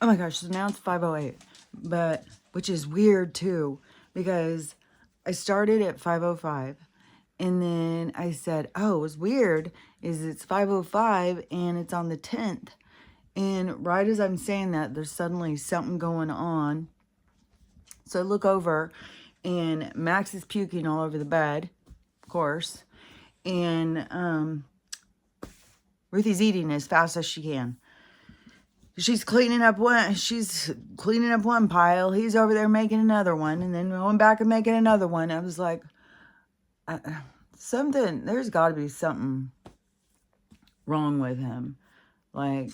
Oh my gosh, so now it's 5:08, but which is weird too, because I started at 5:05, and then I said, oh, what's weird is it's 5:05 and it's on the 10th. And right as I'm saying that, there's suddenly something going on. So I look over, and Max is puking all over the bed, of course. And Ruthie's eating as fast as she can. She's cleaning up one pile. He's over there making another one, and then going back and making another one. I was like, there's got to be something wrong with him. Like,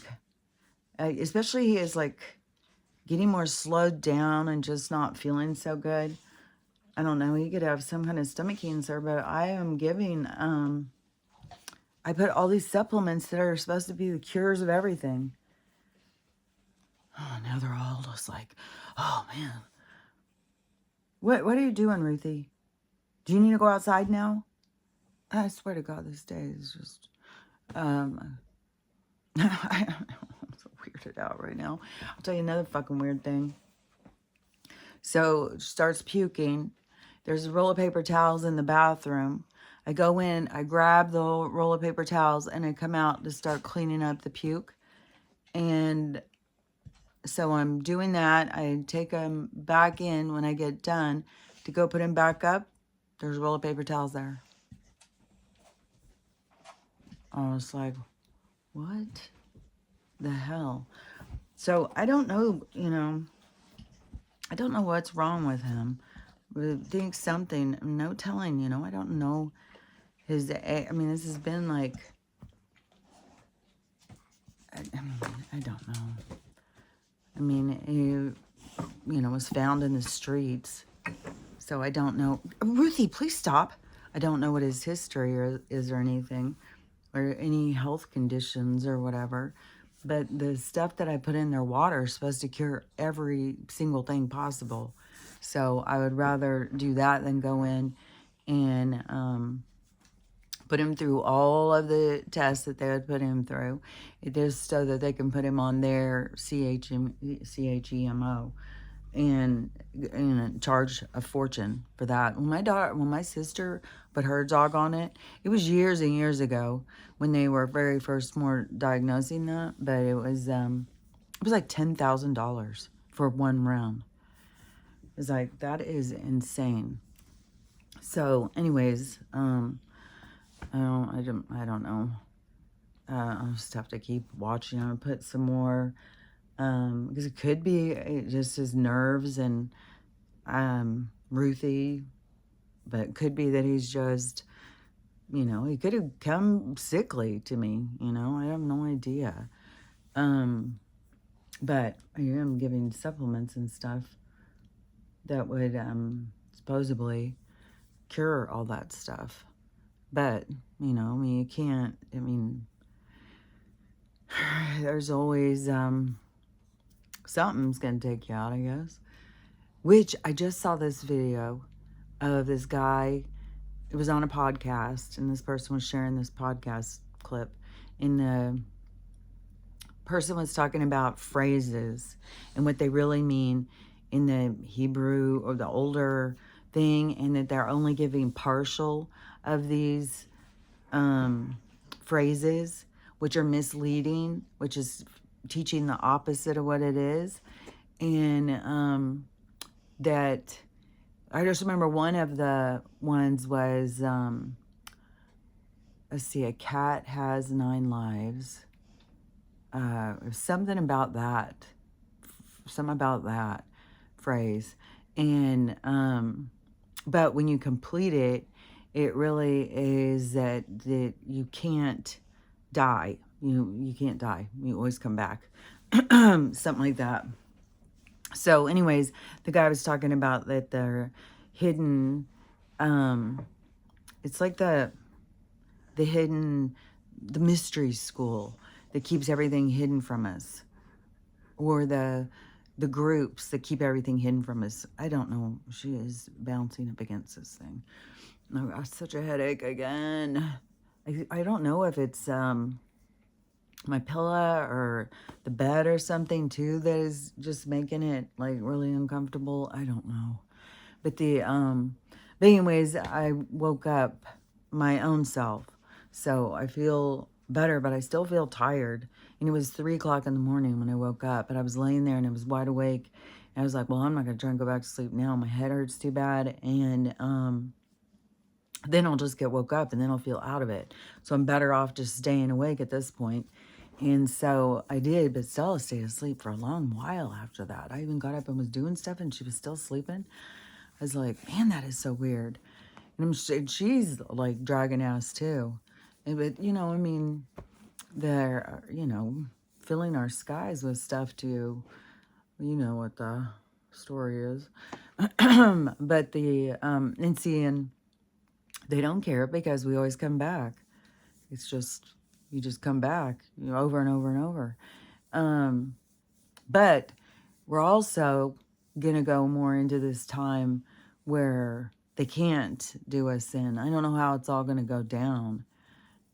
especially he is like getting more slowed down and just not feeling so good. I don't know. He could have some kind of stomach cancer, but I am giving, I put all these supplements that are supposed to be the cures of everything. Oh, now they're all just like, oh man. What are you doing, Ruthie? Do you need to go outside now? I swear to God, this day is just, I'm so weirded out right now. I'll tell you another fucking weird thing. So starts puking. There's a roll of paper towels in the bathroom. I go in, I grab the roll of paper towels, and I come out to start cleaning up the puke. And so I'm doing that. I take them back in when I get done to go put them back up. There's a roll of paper towels there. I was like, what the hell? So I don't know, I don't know what's wrong with him. I think something, no telling, I don't know his, I mean, this has been like, I don't know. I mean, he, was found in the streets. So I don't know. Ruthie, please stop. I don't know what his history is or anything, or any health conditions or whatever. But the stuff that I put in their water is supposed to cure every single thing possible. So I would rather do that than go in and put him through all of the tests that they would put him through, just so that they can put him on their CHEMO and charge a fortune for that. When my sister put her dog on it, it was years and years ago when they were very first more diagnosing that, but it was like $10,000 for one round. It's like, that is insane. So anyways, I don't know. I'll just have to keep watching. I'll put some more, because it could be just his nerves and Ruthie, but it could be that he's just, he could have come sickly to me, I have no idea. But I am giving supplements and stuff that would supposedly cure all that stuff. But, I mean, you can't, there's always something's going to take you out, I guess. Which, I just saw this video of this guy. It was on a podcast, and this person was sharing this podcast clip. And the person was talking about phrases and what they really mean in the Hebrew or the older thing, and that they're only giving partial of these phrases, which are misleading, which is teaching the opposite of what it is. And that I just remember one of the ones was, let's see, a cat has 9 lives. Something about that phrase. And but when you complete it, it really is that you can't die. You can't die. You always come back. Something like that. So anyways, the guy was talking about that they're hidden, it's like the mystery school that keeps everything hidden from us, or the groups that keep everything hidden from us. I don't know. She is bouncing up against this thing. I got such a headache again. I don't know if it's my pillow or the bed or something too that is just making it like really uncomfortable. I don't know. But anyways, I woke up my own self. So I feel better, but I still feel tired. And it was 3 o'clock in the morning when I woke up, but I was laying there and I was wide awake. And I was like, well, I'm not going to try and go back to sleep now. My head hurts too bad. And, then I'll just get woke up and then I'll feel out of it. So I'm better off just staying awake at this point. And so I did, but Stella stayed asleep for a long while after that. I even got up and was doing stuff and she was still sleeping. I was like, man, that is so weird. And she's like dragging ass too. But, I mean, they're, filling our skies with stuff too. You know what the story is. But and seeing, they don't care because we always come back. It's just, you just come back, over and over and over. But we're also going to go more into this time where they can't do us in. I don't know how it's all going to go down.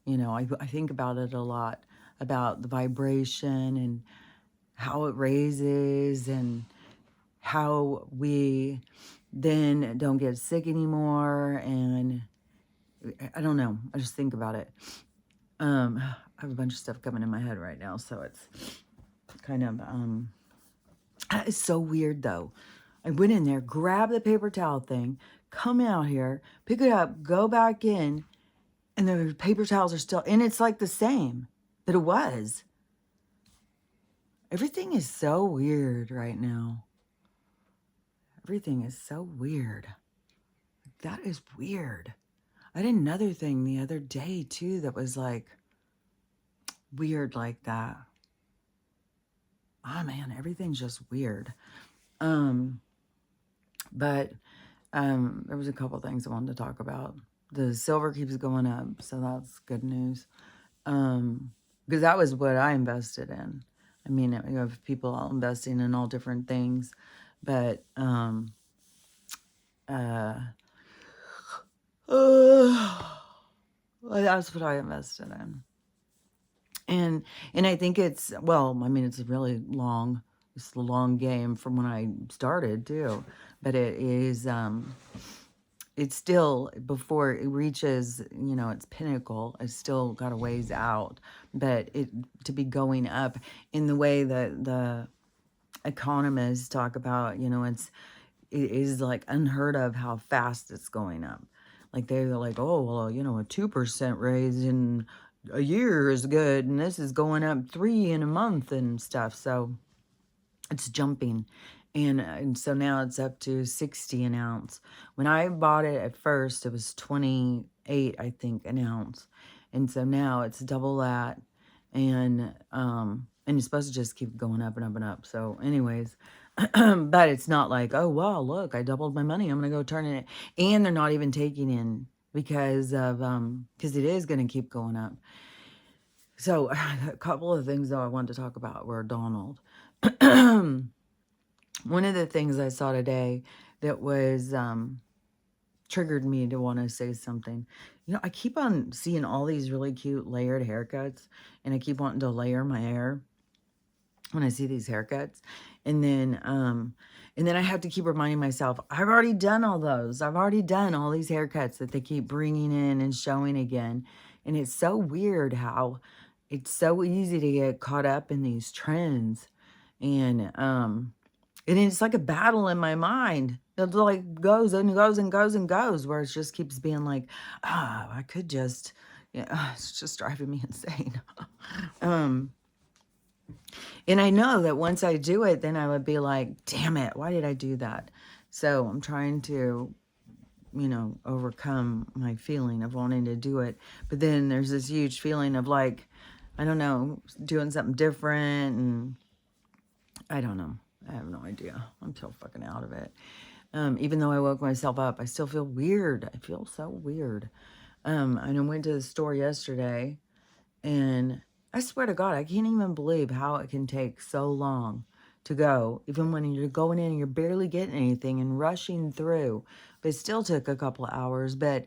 I think about it a lot, about the vibration and how it raises and how we then don't get sick anymore. And I don't know. I just think about it. I have a bunch of stuff coming in my head right now, so it's kind of, it's so weird though. I went in there, grabbed the paper towel thing, come out here, pick it up, go back in, and the paper towels are still, and it's like the same that it was. Everything is so weird right now. Everything is so weird. That is weird. I did another thing the other day too that was like weird like that. Oh man, everything's just weird. But there was a couple things I wanted to talk about. The silver keeps going up, so that's good news. Because that was what I invested in. I mean, you have people all investing in all different things, but that's what I invested in. And I think it's, well, I mean, it's a really long, it's a long game from when I started too, but it is, it's still, before it reaches, its pinnacle, it's still got a ways out, but to be going up in the way that the economists talk about, it is like unheard of how fast it's going up. Like they're like, oh, well, a 2% raise in a year is good, and this is going up 3 in a month and stuff. So it's jumping. And so now it's up to 60 an ounce. When I bought it at first, it was 28, I think, an ounce. And so now it's double that. And it's supposed to just keep going up and up and up. So anyways, but it's not like, oh, wow, look, I doubled my money, I'm going to go turn it. And they're not even taking in because it is going to keep going up. So a couple of things, though, I wanted to talk about were Donald. One of the things I saw today that was triggered me to want to say something. I keep on seeing all these really cute layered haircuts, and I keep wanting to layer my hair when I see these haircuts. And then I have to keep reminding myself, I've already done all those. I've already done all these haircuts that they keep bringing in and showing again. And it's so weird how it's so easy to get caught up in these trends. And it's like a battle in my mind. It like goes and goes and goes and goes, where it just keeps being like, I could just, it's just driving me insane. And I know that once I do it, then I would be like, damn it, why did I do that? So I'm trying to, overcome my feeling of wanting to do it. But then there's this huge feeling of like, I don't know, doing something different. And I don't know. I have no idea. I'm so fucking out of it. Even though I woke myself up, I still feel weird. I feel so weird. And I went to the store yesterday, and I swear to God, I can't even believe how it can take so long to go, even when you're going in and you're barely getting anything and rushing through. But it still took a couple of hours. But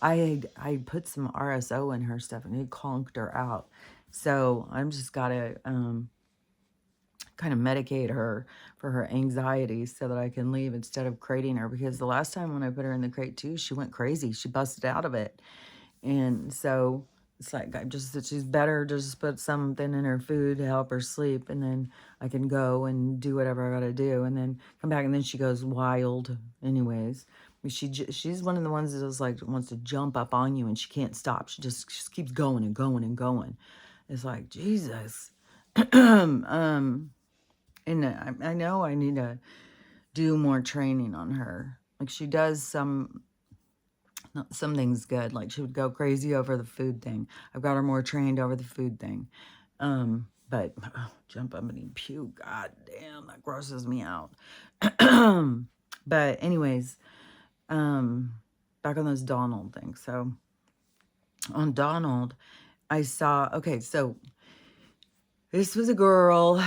I put some RSO in her stuff and it conked her out. So I'm just gotta kind of medicate her for her anxiety so that I can leave instead of crating her, because the last time when I put her in the crate too, she went crazy. She busted out of it. And so it's like she's better to just put something in her food to help her sleep, and then I can go and do whatever I gotta do, and then come back, and then she goes wild anyways. She's one of the ones that just like wants to jump up on you and she can't stop. She just keeps going and going and going. It's like, Jesus. And I know I need to do more training on her. Like she does some things good. Like she would go crazy over the food thing. I've got her more trained over the food thing. But jump up and eat puke. God damn, that grosses me out. But anyways, back on those Donald things. So on Donald, I saw, okay, so this was a girl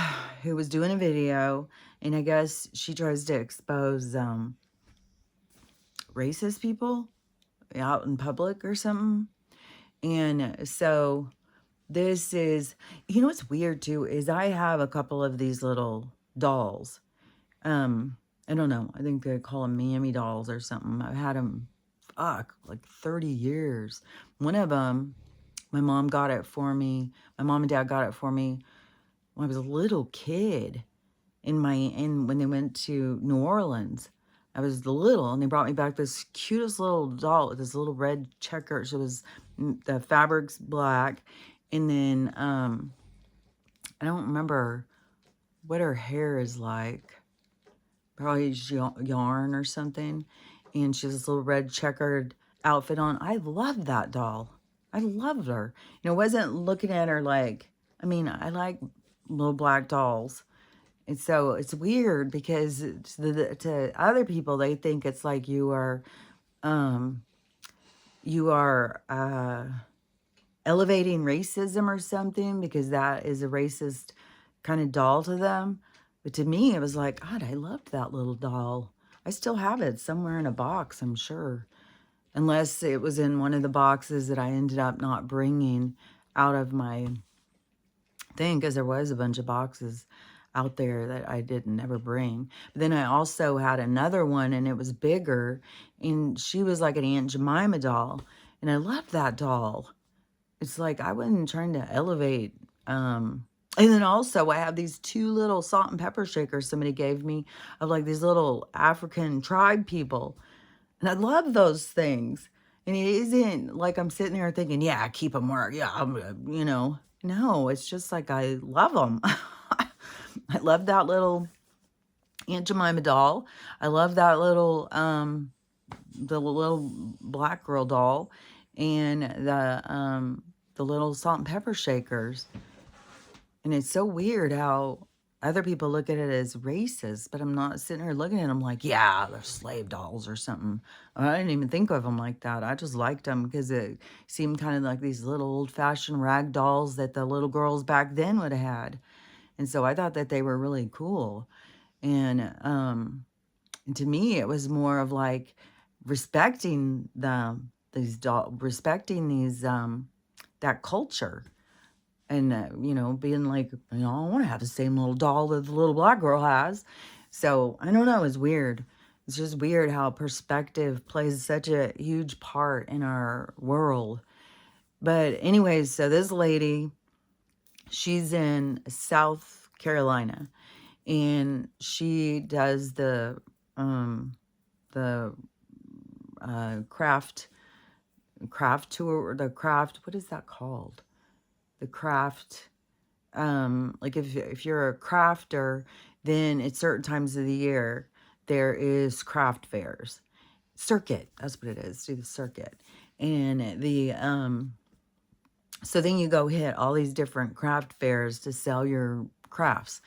who was doing a video, and I guess she tries to expose racist people out in public or something. And so this is, you know what's weird too, is I have a couple of these little dolls. I don't know, I think they call them Miami dolls or something. I've had them, like 30 years. One of them, my mom got it for me. My mom and dad got it for me when I was a little kid when they went to New Orleans. I was little, and they brought me back this cutest little doll with this little red checker. So it was, the fabric's black, and then I don't remember what her hair is like. Probably yarn or something. And she has this little red checkered outfit on. I loved that doll. I loved her. You know, I wasn't looking at her like, I mean, I like little black dolls. And so it's weird because to other people, they think it's like you are elevating racism or something, because that is a racist kind of doll to them. But to me, it was like, God, I loved that little doll. I still have it somewhere in a box, I'm sure. Unless it was in one of the boxes that I ended up not bringing out of my thing, because there was a bunch of boxes out there that I didn't ever bring. But then I also had another one, and it was bigger, and she was like an Aunt Jemima doll, and I loved that doll. It's like I wasn't trying to elevate. And then also I have these 2 little salt and pepper shakers somebody gave me of like these little African tribe people. And I love those things. And it isn't like I'm sitting there thinking, yeah, keep them where, yeah, you know. No, it's just like I love them. I love that little Aunt Jemima doll. I love that little, the little black girl doll, and the little salt and pepper shakers. And it's so weird how other people look at it as racist, but I'm not sitting here looking at them like, yeah, they're slave dolls or something. I didn't even think of them like that. I just liked them because it seemed kind of like these little old-fashioned rag dolls that the little girls back then would have had. And so I thought that they were really cool. And to me, it was more of like respecting respecting these that culture. And, you know, being like, you know, I want to have the same little doll that the little black girl has. So, I don't know. It's weird. It's just weird how perspective plays such a huge part in our world. But anyways, so this lady, she's in South Carolina. And she does the craft tour, what is that called? The craft, like if you're a crafter, then at certain times of the year, there is craft fairs. Circuit, that's what it is, do the circuit. And so then you go hit all these different craft fairs to sell your crafts.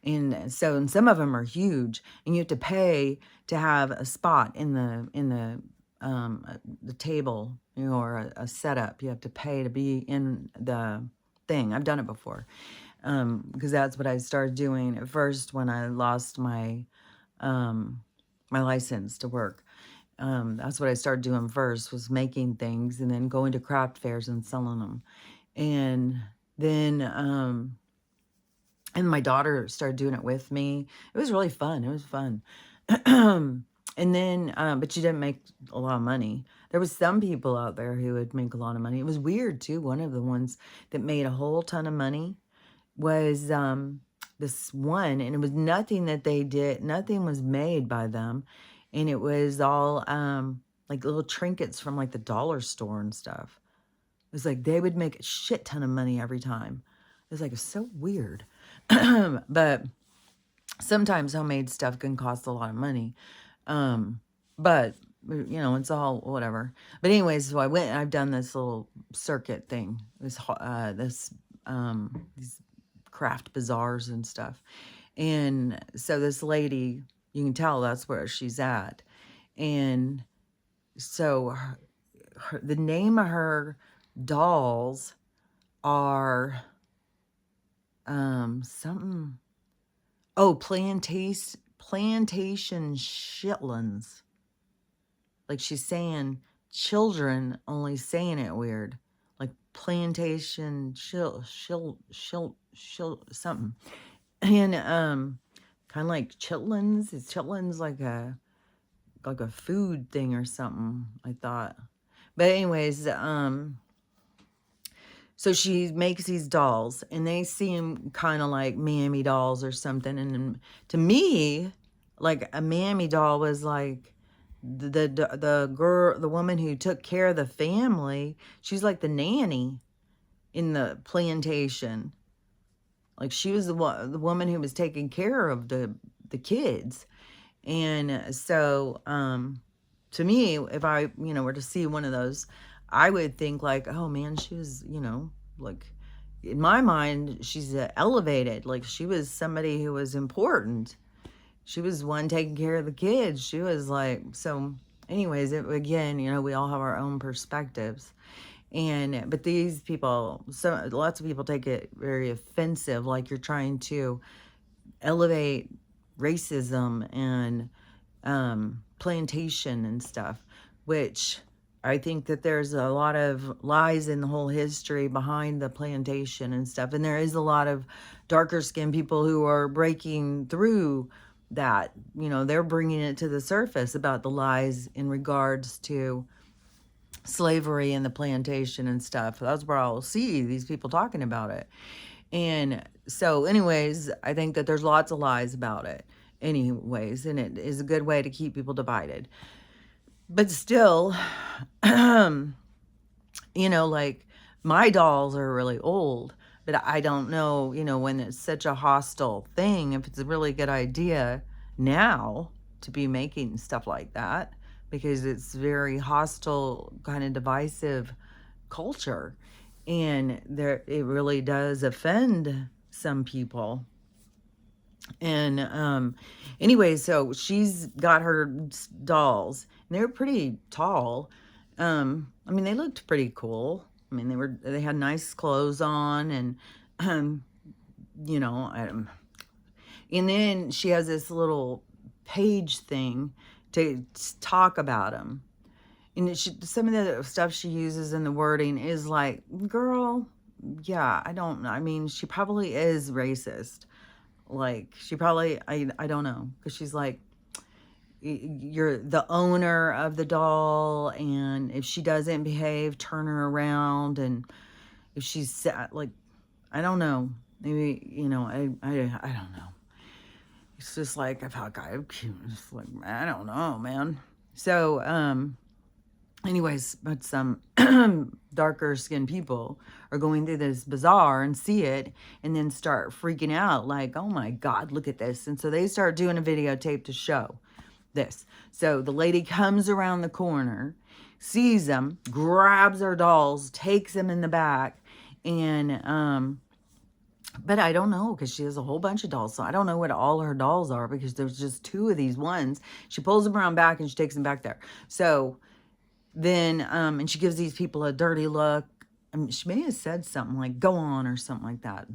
And so, and some of them are huge, and you have to pay to have a spot in the table, you know, or a setup. You have to pay to be in the thing. I've done it before, because that's what I started doing at first when I lost my my license to work. That's what I started doing first, was making things and then going to craft fairs and selling them. And then, and my daughter started doing it with me. It was really fun. It was fun. And then, but she didn't make a lot of money. There was some people out there who would make a lot of money. It was weird too. One of the ones that made a whole ton of money was this one, and it was nothing that they did. Nothing was made by them, and it was all like little trinkets from like the dollar store and stuff. It was like they would make a shit ton of money every time. It was like, it's so weird. But sometimes homemade stuff can cost a lot of money. But you know, it's all whatever. But anyways, so I went and I've done this little circuit thing, these craft bazaars and stuff. And so this lady, you can tell that's where she's at. And so the name of her dolls are something. Oh, plantation chitlins. Like she's saying children, only saying it weird. Like plantation something. And kind of like chitlins. Is chitlins like a food thing or something, I thought. But anyways, so she makes these dolls, and they seem kind of like mammy dolls or something. And to me, like a mammy doll was like the girl, the woman who took care of the family. She's like the nanny in the plantation. Like she was the woman who was taking care of the kids. And so, to me, if I, were to see one of those, I would think like, oh man, she was, like in my mind, she's elevated. Like she was somebody who was important. She was one taking care of the kids. She was like, so anyways, again, we all have our own perspectives. But these people, so lots of people take it very offensive, like you're trying to elevate racism and plantation and stuff, which I think that there's a lot of lies in the whole history behind the plantation and stuff. And there is a lot of darker skinned people who are breaking through that. They're bringing it to the surface about the lies in regards to slavery and the plantation and stuff. That's where I'll see these people talking about it. And so anyways, I think that there's lots of lies about it anyways, and it is a good way to keep people divided. But still, like my dolls are really old, but I don't know, when it's such a hostile thing, if it's a really good idea now to be making stuff like that, because it's very hostile, kind of divisive culture. And it really does offend some people. And anyway, so she's got her dolls, and they're pretty tall. I mean, they looked pretty cool. I mean, they had nice clothes on, and and then she has this little page thing to talk about them. And some of the stuff she uses in the wording is like, girl, yeah, I don't know. I mean, she probably is racist. Like, she probably, I don't know. Because she's like, you're the owner of the doll, and if she doesn't behave, turn her around. And if she's, like, I don't know. Maybe, I don't know. It's just like, I felt like like, I don't know, man. So, anyways, but some darker skinned people are going through this bazaar and see it and then start freaking out like, oh my God, look at this. And so they start doing a videotape to show this. So the lady comes around the corner, sees them, grabs her dolls, takes them in the back, and but I don't know, because she has a whole bunch of dolls. So I don't know what all her dolls are, because there's just 2 of these ones. She pulls them around back and she takes them back there. So then, and she gives these people a dirty look. I mean, she may have said something like, go on, or something like that,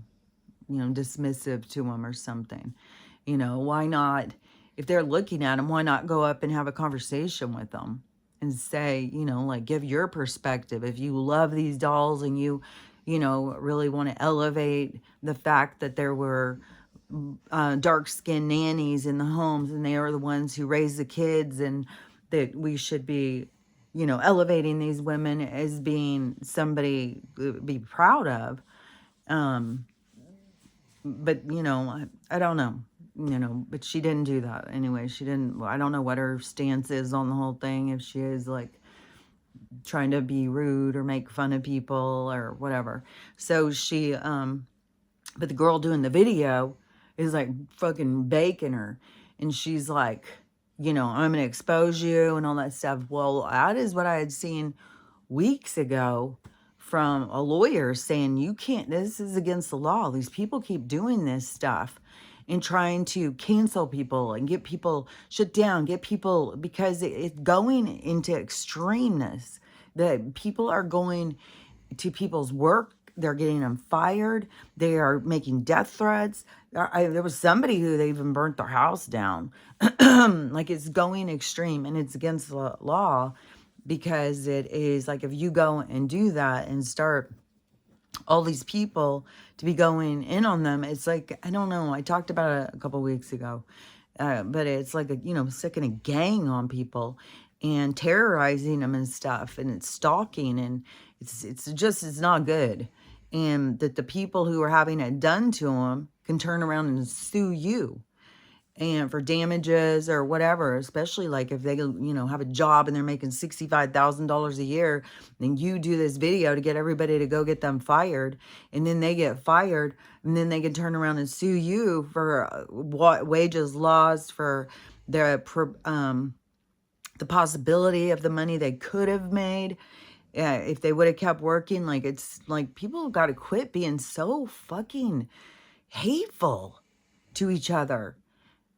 dismissive to them or something. Why not? if they're looking at them, why not go up and have a conversation with them and say, you know, like, give your perspective. If you love these dolls and you know, really want to elevate the fact that there were dark-skinned nannies in the homes and they are the ones who raise the kids, and that we should be, you know, elevating these women as being somebody to be proud of. But, you know, I don't know, you know, but she didn't do that anyway. She didn't, I don't know what her stance is on the whole thing, if she is like trying to be rude or make fun of people or whatever. So she, but the girl doing the video is like fucking baking her. And she's like, you know, I'm going to expose you and all that stuff. Well, that is what I had seen weeks ago from a lawyer saying, you can't, this is against the law. These people keep doing this stuff and trying to cancel people and get people shut down, get people, because it's going into extremeness. That people are going to people's work. They're getting them fired. They are making death threats. There was somebody who they even burnt their house down. Like, it's going extreme, and it's against the law, because it is like, if you go and do that and start all these people to be going in on them, it's like, I don't know, I talked about it a couple weeks ago, but it's like, you know, sicking a gang on people and terrorizing them and stuff, and it's stalking, and it's not good. And that the people who are having it done to them can turn around and sue you and for damages or whatever, especially like if they, you know, have a job and they're making $65,000 a year, then you do this video to get everybody to go get them fired, and then they get fired, and then they can turn around and sue you for what wages lost, for the possibility of the money they could have made if they would have kept working. Like, it's like, people have got to quit being so fucking hateful to each other.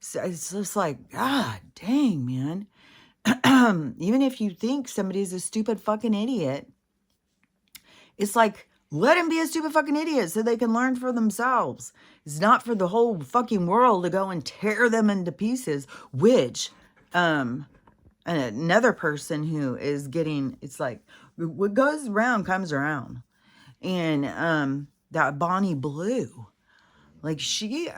So it's just like, God dang, man. Even if you think somebody's a stupid fucking idiot, it's like, let him be a stupid fucking idiot so they can learn for themselves. It's not for the whole fucking world to go and tear them into pieces, which, another person who is getting, it's like, what goes around comes around. And, that Bonnie Blue, like, she's,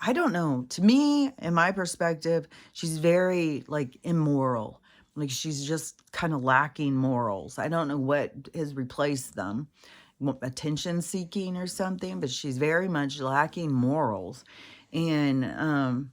I don't know, to me, in my perspective, she's very, like, immoral. Like, she's just kind of lacking morals. I don't know what has replaced them, attention seeking or something, but she's very much lacking morals. And,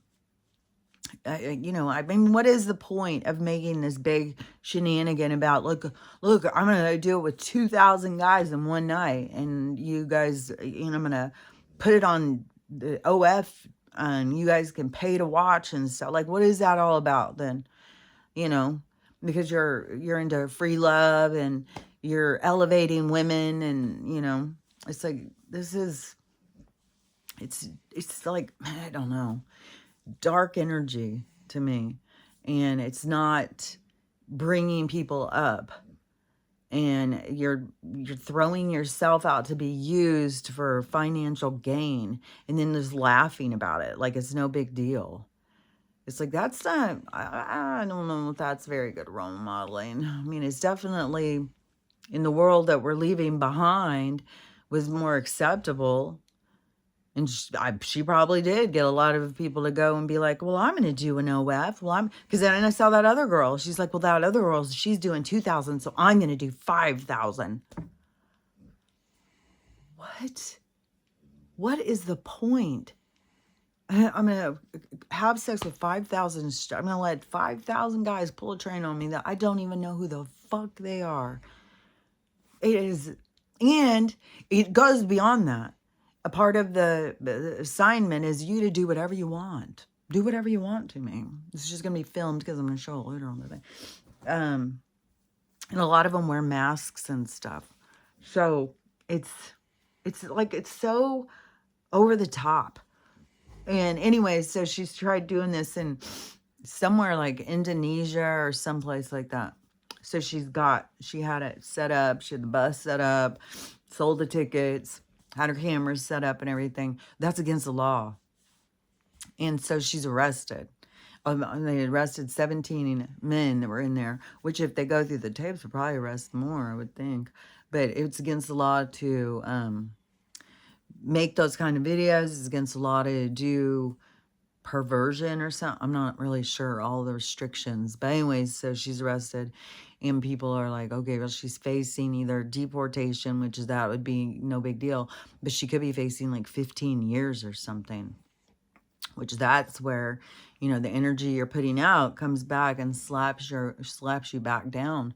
you know, I mean, what is the point of making this big shenanigan about, look, I'm going to do it with 2,000 guys in one night, and you guys, you know, I'm going to put it on the OF, and you guys can pay to watch and stuff. Like, what is that all about then? You know, because you're into free love and you're elevating women, and, you know, it's like, this is, it's like, I don't know, dark energy to me, and it's not bringing people up, and you're throwing yourself out to be used for financial gain, and then just laughing about it like it's no big deal. It's like, that's not, I don't know if that's very good role modeling. I mean, it's definitely, in the world that we're leaving behind, was more acceptable. And she probably did get a lot of people to go and be like, well, I'm going to do an OF. Well, because then I saw that other girl. She's like, well, that other girl, she's doing 2,000, so I'm going to do 5,000. What is the point? I'm going to have sex with 5,000. I'm going to let 5,000 guys pull a train on me that I don't even know who the fuck they are. It is, and it goes beyond that. A part of the assignment is you to do whatever you want. Do whatever you want to me. It's just going to be filmed because I'm going to show it later on the thing. And a lot of them wear masks and stuff. So it's like, it's so over the top. And anyway, so she's tried doing this in somewhere like Indonesia or someplace like that. So she had it set up. She had the bus set up, sold the tickets, had her cameras set up and everything. That's against the law. And so she's arrested. They arrested 17 men that were in there, which if they go through the tapes, would probably arrest more, I would think. But it's against the law to make those kind of videos. It's against the law to do perversion or something. I'm not really sure all the restrictions. But anyways, so she's arrested. And people are like, okay, well, she's facing either deportation, which is that would be no big deal. But she could be facing like 15 years or something. Which that's where, you know, the energy you're putting out comes back and slaps you back down.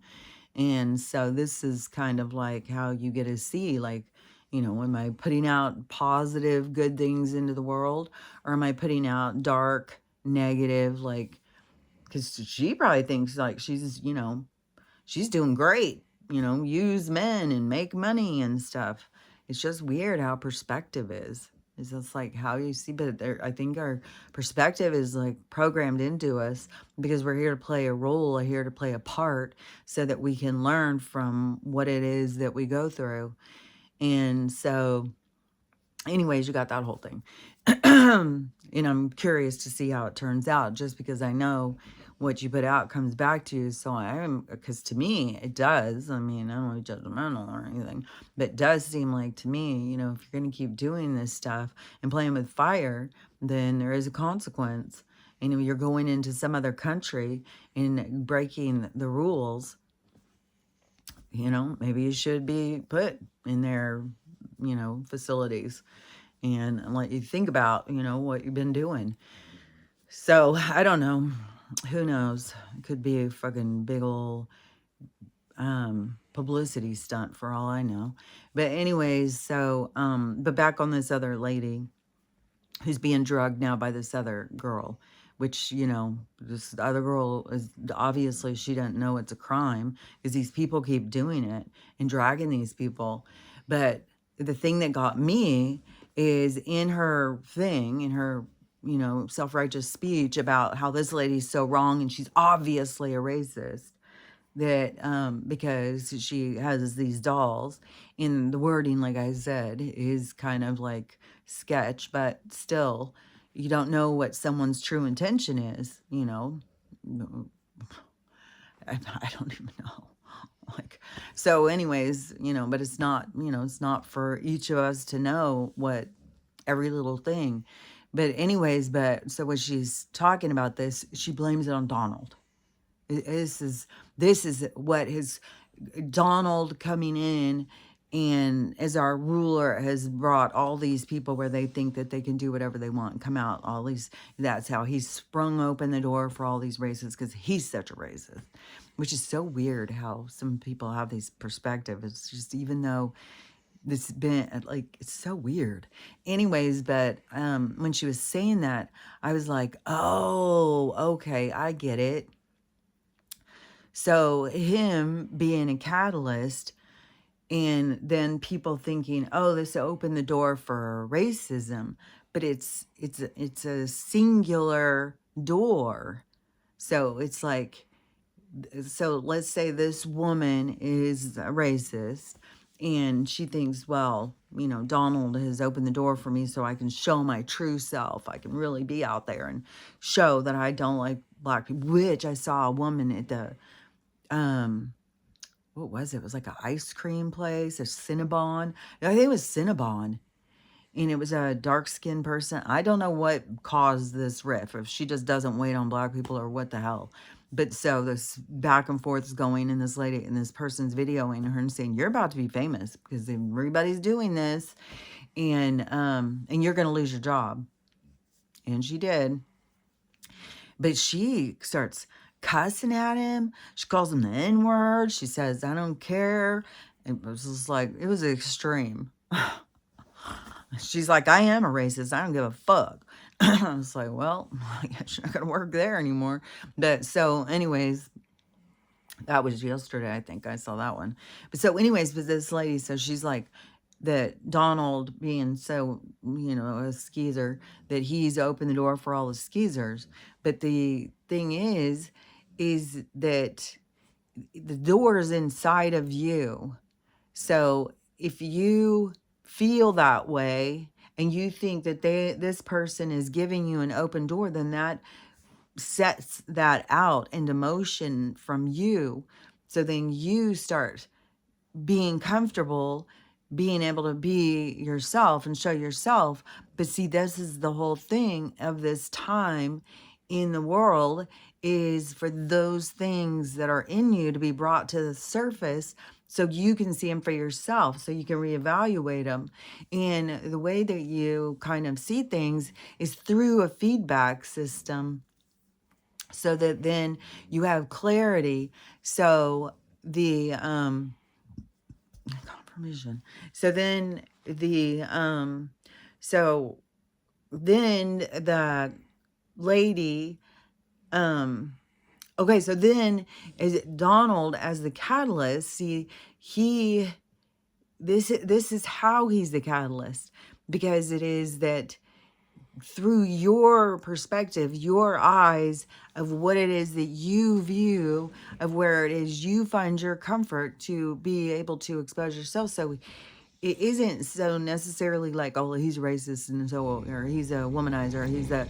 And so this is kind of like how you get to see, like, you know, am I putting out positive, good things into the world, or am I putting out dark, negative, like, because she probably thinks like she's, you know, she's doing great, you know, use men and make money and stuff. It's just weird how perspective is. It's just like how you see, but I think our perspective is like programmed into us because we're here to play a role, here to play a part so that we can learn from what it is that we go through. And so anyways, you got that whole thing. And I'm curious to see how it turns out just because I know what you put out comes back to you. So I am, because to me, it does. I mean, I don't want to be judgmental or anything, but it does seem like to me, you know, if you're going to keep doing this stuff and playing with fire, then there is a consequence. And if you're going into some other country and breaking the rules, you know, maybe you should be put in their, you know, facilities and let you think about, you know, what you've been doing. So I don't know. Who knows? It could be a fucking big ol' publicity stunt for all I know. But anyways, so but back on this other lady who's being drugged now by this other girl, which, you know, this other girl is obviously she doesn't know it's a crime because these people keep doing it and dragging these people. But the thing that got me is in her thing, in her, you know, self-righteous speech about how this lady's so wrong and she's obviously a racist, that because she has these dolls, and the wording, like I said, is kind of like sketch, but still you don't know what someone's true intention is, you know. I don't even know. Like, so anyways, you know, but it's not, you know, it's not for each of us to know what every little thing. But anyways, but so when she's talking about this, she blames it on Donald. This is what his Donald coming in and as our ruler has brought all these people where they think that they can do whatever they want and come out. All these, that's how he sprung open the door for all these racists because he's such a racist, which is so weird how some people have these perspectives. It's just, even though this been like, it's so weird. Anyways, but when she was saying that, I was like, oh, okay, I get it. So him being a catalyst and then people thinking, oh, this opened the door for racism, but it's a singular door. So it's like, so let's say this woman is a racist and she thinks, well, you know, Donald has opened the door for me so I can show my true self. I can really be out there and show that I don't like black people, which I saw a woman at the what was it? It was like an ice cream place, a Cinnabon. I think it was Cinnabon. And it was a dark-skinned person. I don't know what caused this riff, if she just doesn't wait on black people or what the hell. But so this back and forth is going, and this lady and this person's videoing her and saying, you're about to be famous because everybody's doing this, and you're going to lose your job. And she did. But she starts cussing at him. She calls him the N-word. She says, I don't care. It was just like, it was extreme. She's like, I am a racist. I don't give a fuck. I was like, well, I guess you're not going to work there anymore. But so anyways, that was yesterday. I think I saw that one. But so anyways, but this lady, so she's like, that Donald being so, you know, a skeezer, that he's opened the door for all the skeezers. But the thing is that the door is inside of you. So if you feel that way and you think that this person is giving you an open door, then that sets that out into motion from you. So then you start being comfortable, being able to be yourself and show yourself. But see, this is the whole thing of this time in the world, is for those things that are in you to be brought to the surface so you can see them for yourself, so you can reevaluate them. And the way that you kind of see things is through a feedback system, so that then you have clarity. So the confirmation. So then so then the lady, okay, so then is it Donald as the catalyst? See, this is how he's the catalyst, because it is that through your perspective, your eyes of what it is that you view, of where it is you find your comfort to be able to expose yourself. So it isn't so necessarily like, oh, he's racist and so, or he's a womanizer, he's a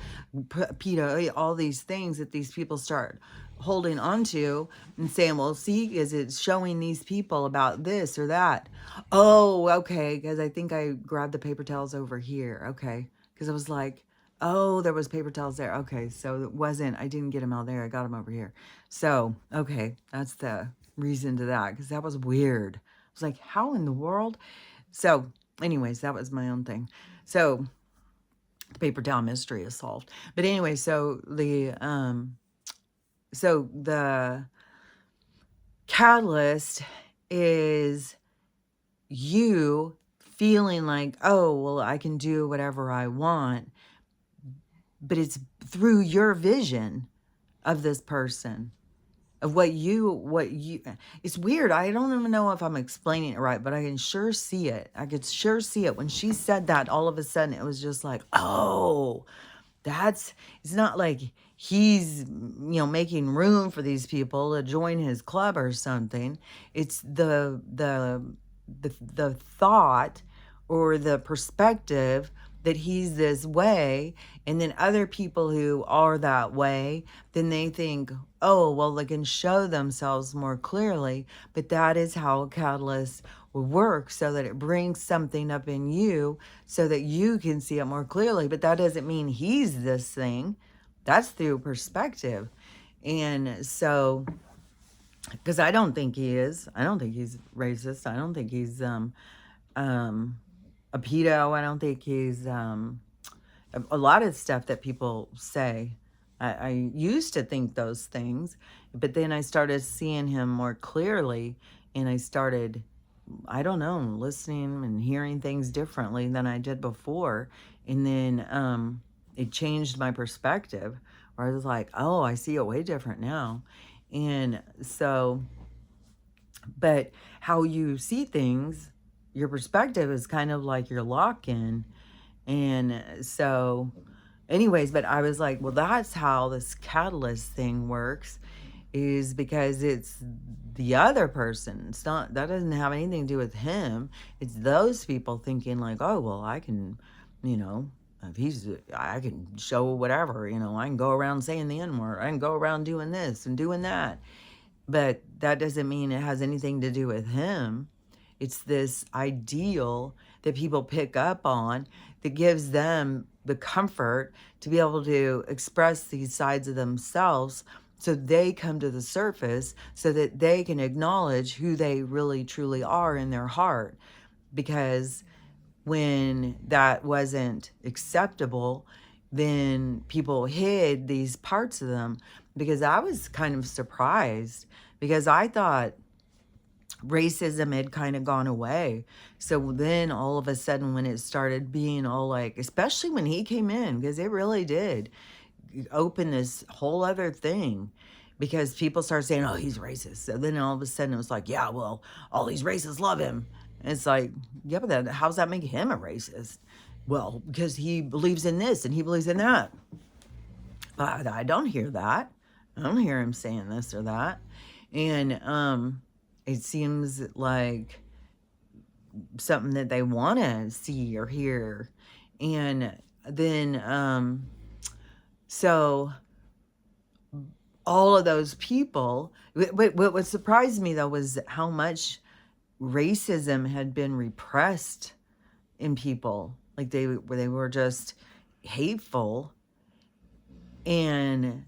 pedo, all these things that these people start holding on to and saying, well, see, is it showing these people about this or that? Oh, okay, because I think I grabbed the paper towels over here. Okay, because I was like, oh, there was paper towels there. Okay, so it wasn't, I didn't get them out there, I got them over here. So, okay, that's the reason to that, because that was weird. I was like, how in the world? So, anyways, that was my own thing. So, the paper towel mystery is solved. But anyway, so the catalyst is you feeling like, oh, well, I can do whatever I want, but it's through your vision of this person, of what you, it's weird. I don't even know if I'm explaining it right, but I can sure see it. I could sure see it. When she said that, all of a sudden it was just like, oh, it's not like he's, making room for these people to join his club or something. It's the thought or the perspective that he's this way, and then other people who are that way, then they think, oh, well, they can show themselves more clearly. But that is how a catalyst will work, so that it brings something up in you so that you can see it more clearly. But that doesn't mean he's this thing. That's through perspective. And so, because I don't think he is. I don't think he's racist. I don't think he's a pedo. I don't think he's a lot of stuff that people say. I used to think those things, but then I started seeing him more clearly, and I started, I don't know, listening and hearing things differently than I did before. And then it changed my perspective, where I was like, oh, I see it way different now. And so, but how you see things, your perspective is kind of like your lock-in. And so, anyways, but I was like, well, that's how this catalyst thing works, is because it's the other person. It's not, that doesn't have anything to do with him. It's those people thinking like, oh, well, I can, if I can show whatever, I can go around saying the N-word. I can go around doing this and doing that. But that doesn't mean it has anything to do with him. It's this ideal that people pick up on that gives them the comfort to be able to express these sides of themselves, so they come to the surface, so that they can acknowledge who they really truly are in their heart. Because when that wasn't acceptable, then people hid these parts of them. Because I was kind of surprised, because I thought racism had kind of gone away. So then all of a sudden, when it started being all like, especially when he came in, because it really did open this whole other thing, because people started saying, oh, he's racist. So then all of a sudden it was like, yeah, well, all these racists love him. And it's like, yeah, but then how's that make him a racist? Well, because he believes in this and he believes in that. But I don't hear that. I don't hear him saying this or that. And it seems like something that they want to see or hear. And then, so all of those people, what surprised me though was how much racism had been repressed in people. Like they were just hateful and,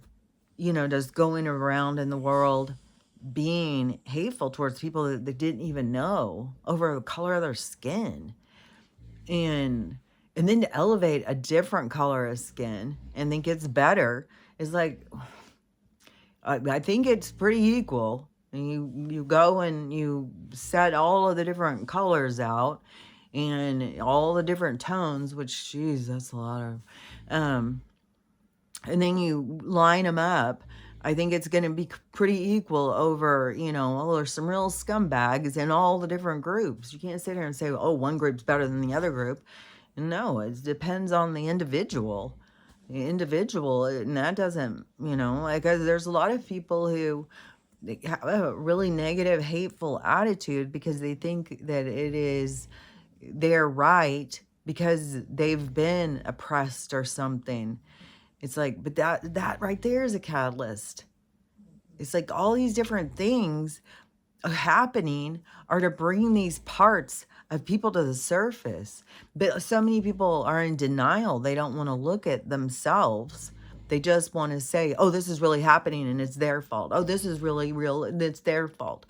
just going around in the world being hateful towards people that they didn't even know over the color of their skin. And then to elevate a different color of skin and think it's better is like, I think it's pretty equal. And you go and you set all of the different colors out and all the different tones, which, geez, that's a lot of, and then you line them up. I think it's going to be pretty equal over, well, there's some real scumbags in all the different groups. You can't sit here and say, oh, one group's better than the other group. No, it depends on the individual. And that doesn't, like, there's a lot of people who have a really negative, hateful attitude because they think that it is their right because they've been oppressed or something. It's like, but that right there is a catalyst. It's like all these different things happening are to bring these parts of people to the surface. But so many people are in denial. They don't want to look at themselves. They just want to say, oh, this is really happening and it's their fault. Oh, this is really real and it's their fault.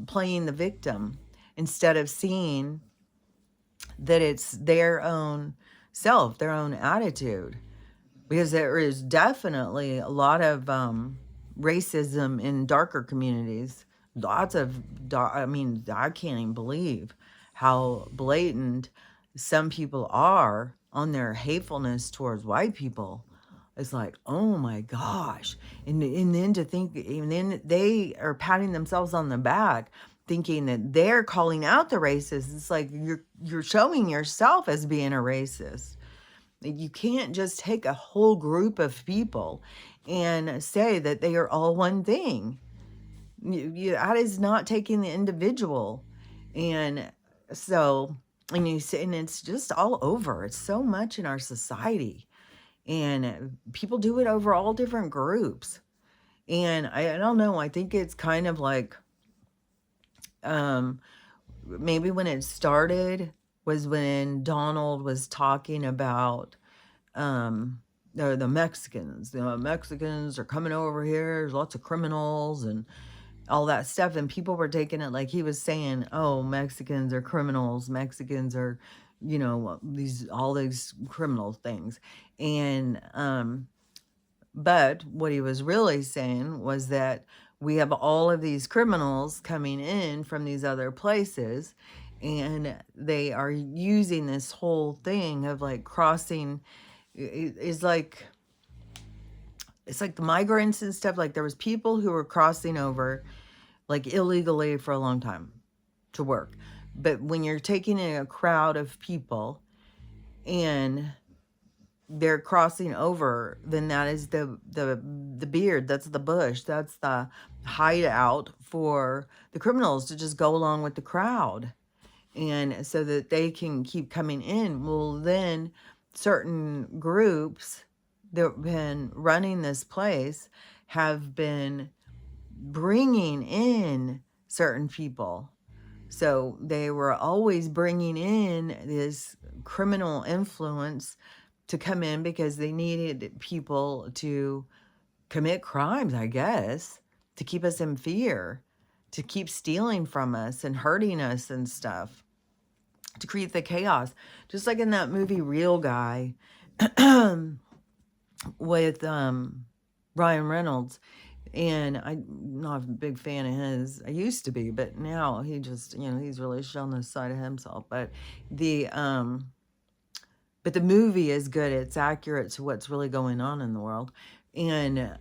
Playing the victim instead of seeing that it's their own self, their own attitude. Because there is definitely a lot of racism in darker communities. Lots of, I can't even believe how blatant some people are on their hatefulness towards white people. It's like, oh my gosh. And then to think, and then they are patting themselves on the back, thinking that they're calling out the racists. It's like you're showing yourself as being a racist. You can't just take a whole group of people and say that they are all one thing. That is not taking the individual. And so, and it's just all over. It's so much in our society. And people do it over all different groups. And I don't know, I think it's kind of like, maybe when it started was when Donald was talking about the Mexicans. Mexicans are coming over here. There's lots of criminals and all that stuff. And people were taking it like he was saying, oh, Mexicans are criminals. Mexicans are, all these criminal things. And, but what he was really saying was that we have all of these criminals coming in from these other places, and they are using this whole thing of like crossing. It's like the migrants and stuff. Like there was people who were crossing over like illegally for a long time to work. But when you're taking in a crowd of people and they're crossing over, then that is the beard, that's the bush, that's the hideout for the criminals to just go along with the crowd, and so that they can keep coming in. Well, then certain groups that have been running this place have been bringing in certain people. So they were always bringing in this criminal influence to come in because they needed people to commit crimes, I guess, to keep us in fear, to keep stealing from us and hurting us and stuff, to create the chaos. Just like in that movie Real Guy with Ryan Reynolds. And I'm not a big fan of his. I used to be, but now he just, he's really shown this side of himself. But the movie is good. It's accurate to what's really going on in the world. And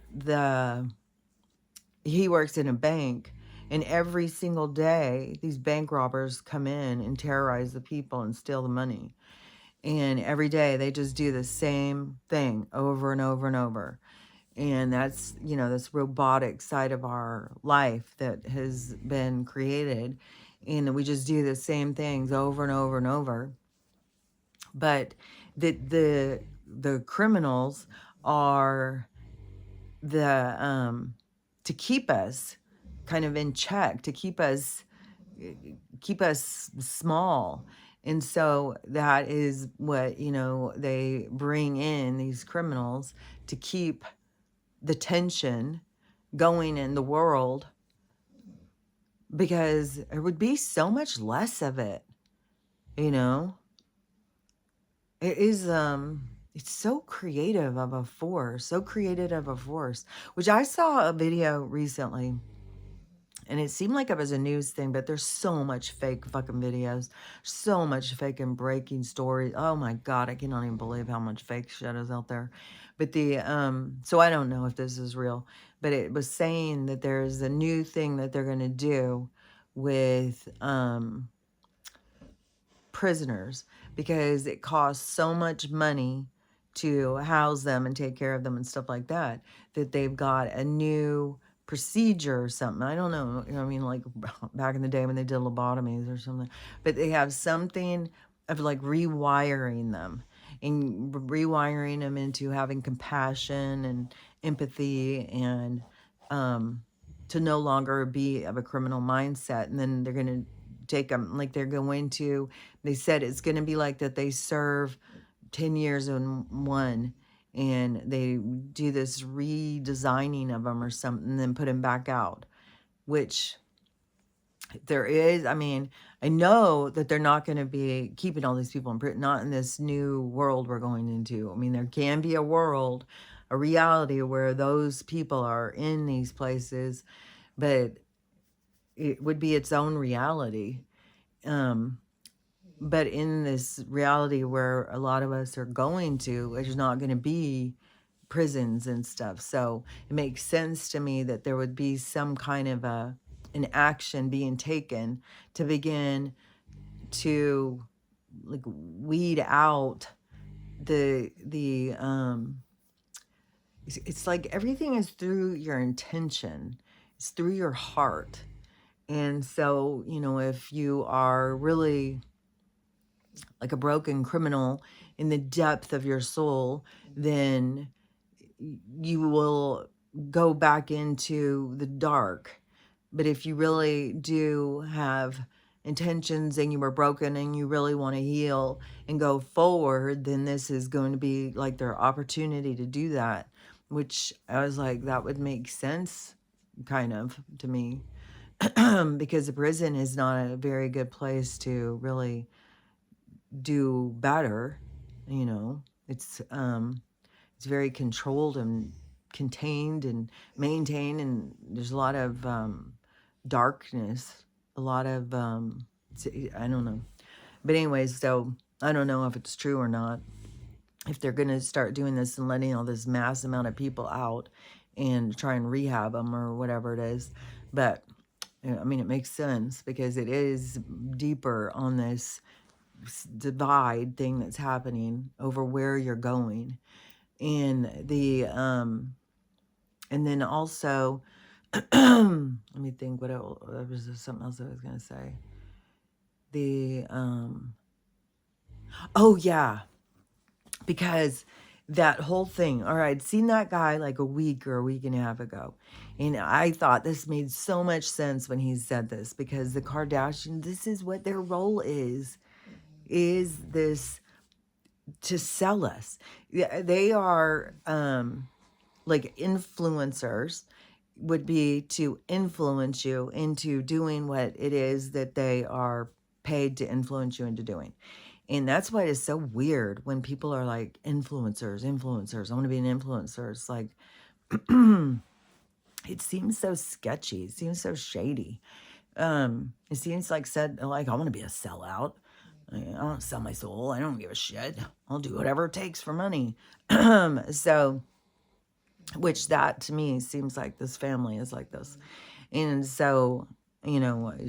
he works in a bank, and every single day these bank robbers come in and terrorize the people and steal the money. And every day they just do the same thing over and over and over. And that's, this robotic side of our life that has been created. And we just do the same things over and over and over. But that the criminals are the to keep us kind of in check, to keep us small. And so that is what, they bring in these criminals to keep the tension going in the world, because there would be so much less of it, you know? It is it's so creative of a force, which I saw a video recently, and it seemed like it was a news thing, but there's so much fake fucking videos, so much fake and breaking stories. Oh my God, I cannot even believe how much fake shit is out there. But so I don't know if this is real, but it was saying that there's a new thing that they're gonna do with prisoners, because it costs so much money to house them and take care of them and stuff like that, that they've got a new procedure or something. I don't know. I mean, like back in the day when they did lobotomies or something, but they have something of like rewiring them into having compassion and empathy, and to no longer be of a criminal mindset. And then they're going to take them, like they said it's going to be like that they serve 10 years in one, and they do this redesigning of them or something, and then put them back out, which there is, I mean, I know that they're not going to be keeping all these people in prison, not in this new world we're going into. I mean, there can be a world, a reality where those people are in these places, but it would be its own reality. But in this reality where a lot of us are going to, there's not going to be prisons and stuff. So it makes sense to me that there would be some kind of an action being taken to begin to like weed out it's like everything is through your intention. It's through your heart. And so, if you are really like a broken criminal in the depth of your soul, then you will go back into the dark. But if you really do have intentions and you were broken and you really want to heal and go forward, then this is going to be like their opportunity to do that, which I was like, that would make sense kind of to me. Because the prison is not a very good place to really do better. It's very controlled and contained and maintained, and there's a lot of darkness, a lot of I don't know. But anyways, so I don't know if it's true or not, if they're going to start doing this and letting all this mass amount of people out and try and rehab them or whatever it is. But I mean, it makes sense because it is deeper on this divide thing that's happening over where you're going. And and then also, let me think, what else, there was something else I was going to say. Oh yeah, because that whole thing, all right, I'd seen that guy like a week or a week and a half ago, and I thought this made so much sense when he said this, because the Kardashians, this is what their role is this, to sell us. They are like influencers, would be to influence you into doing what it is that they are paid to influence you into doing. And that's why it's so weird when people are like influencers. I want to be an influencer. It's like, it seems so sketchy. It seems so shady. It seems like I want to be a sellout. I don't sell my soul. I don't give a shit. I'll do whatever it takes for money. So, which that to me seems like this family is like this. And so,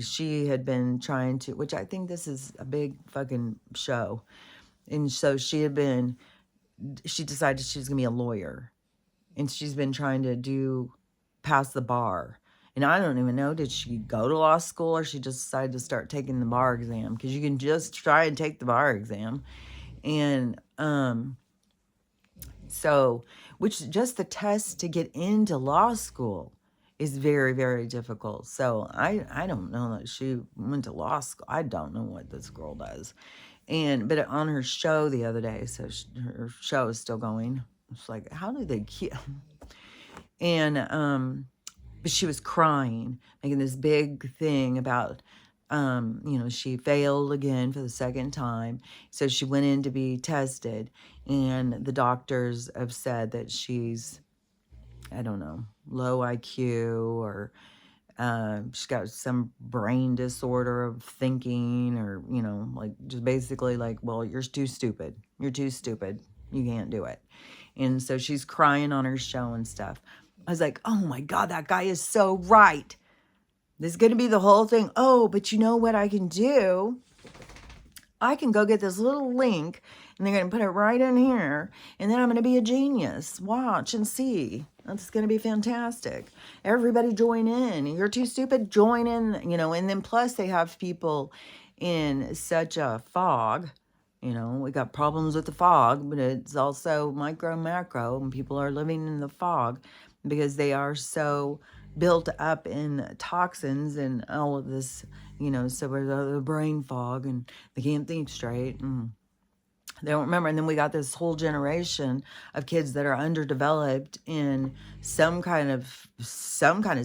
she had been trying to, which I think this is a big fucking show. And so she decided she was going to be a lawyer. And she's been trying to pass the bar. And I don't even know, did she go to law school or she just decided to start taking the bar exam? Because you can just try and take the bar exam. And Um, so, which just the test to get into law school is very, very difficult. So I don't know that she went to law school. I don't know what this girl does. But on her show the other day, so her show is still going. It's like, how do they keep? And but she was crying, making this big thing about, she failed again for the second time. So she went in to be tested, and the doctors have said that she's, I don't know, low IQ, or she's got some brain disorder of thinking, or, like, just basically like, well, you're too stupid. You're too stupid. You can't do it. And so she's crying on her show and stuff. I was like, oh my God, that guy is so right. This is going to be the whole thing. Oh, but you know what I can do? I can go get this little link, and they're going to put it right in here, and then I'm going to be a genius. Watch and see. That's going to be fantastic. Everybody join in. You're too stupid, join in, and then plus they have people in such a fog. We got problems with the fog, but it's also micro, macro, and people are living in the fog because they are so built up in toxins and all of this, so the brain fog, and they can't think straight. They don't remember. And then we got this whole generation of kids that are underdeveloped in some kind of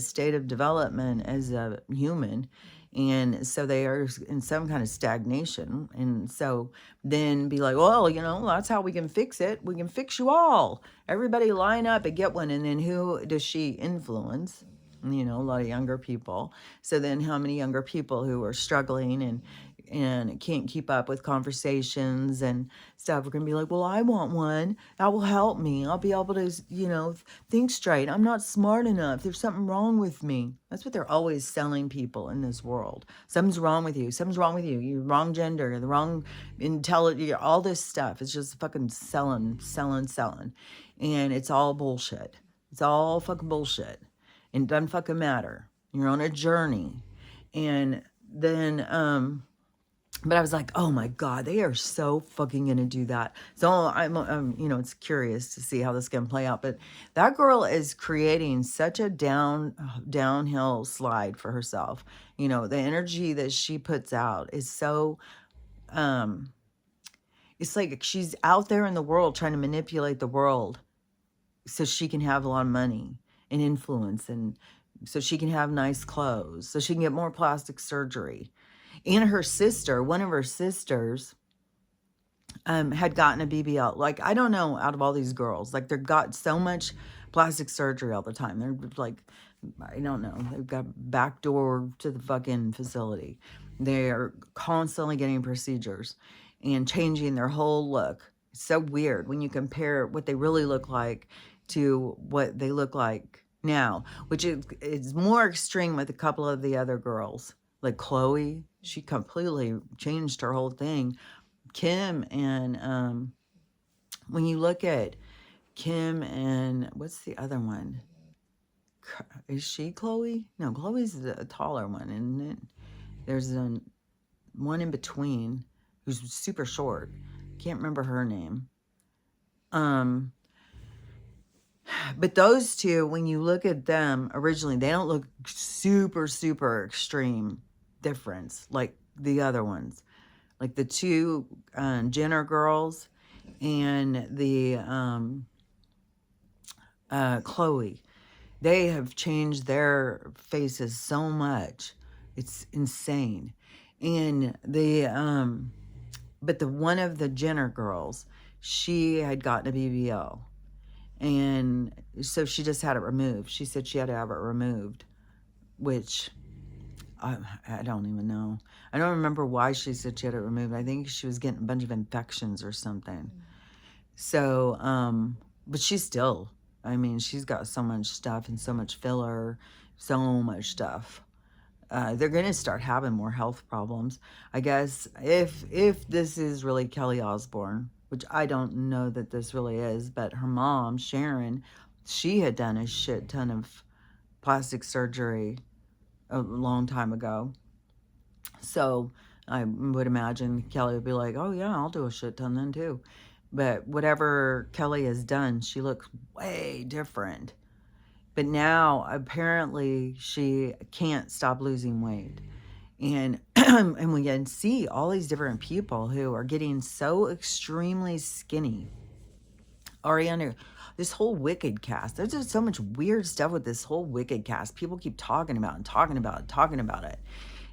state of development as a human. And so they are in some kind of stagnation. And so then be like, well, that's how we can fix it. We can fix you all. Everybody line up and get one. And then who does she influence? A lot of younger people. So then how many younger people who are struggling and can't keep up with conversations and stuff are going to be like, well, I want one. That will help me. I'll be able to, think straight. I'm not smart enough. There's something wrong with me. That's what they're always selling people in this world. Something's wrong with you. Something's wrong with you. You're wrong gender, the wrong intelligence, all this stuff. It's just fucking selling. And it's all bullshit. It's all fucking bullshit. And it doesn't fucking matter. You're on a journey. And then, but I was like, oh my God, they are so fucking gonna do that. So I'm it's curious to see how this can play out. But that girl is creating such a downhill slide for herself. The energy that she puts out is so, it's like she's out there in the world trying to manipulate the world so she can have a lot of money and influence, and so she can have nice clothes, so she can get more plastic surgery. And her sister, one of her sisters, had gotten a BBL. Like, I don't know, out of all these girls, like, they've got so much plastic surgery all the time. They're like, I don't know, they've got back door to the fucking facility. They're constantly getting procedures and changing their whole look. It's so weird when you compare what they really look like to what they look like now, which is more extreme with a couple of the other girls. Like Chloe, she completely changed her whole thing. Kim and when you look at Kim and what's the other one? Is she Chloe? No, Chloe's the taller one, and then there's one in between who's super short. Can't remember her name. But those two, when you look at them originally, they don't look super, super extreme difference like the other ones. Like the two Jenner girls and the Chloe. They have changed their faces so much. It's insane. And but the one of the Jenner girls, she had gotten a BBL. And so she just had it removed. She said she had to have it removed, which I don't even know. I don't remember why she said she had it removed. I think she was getting a bunch of infections or something. So, but she's still, she's got so much stuff and so much filler, so much stuff. They're going to start having more health problems. I guess if this is really Kelly Osbourne, which I don't know that this really is, but her mom, Sharon, she had done a shit ton of plastic surgery a long time ago. So I would imagine Kelly would be like, oh yeah, I'll do a shit ton then too. But whatever Kelly has done, she looks way different. But now apparently she can't stop losing weight. And and we can see all these different people who are getting so extremely skinny. Ariana, this whole Wicked cast. There's just so much weird stuff with this whole Wicked cast. People keep talking about and talking about and talking about it.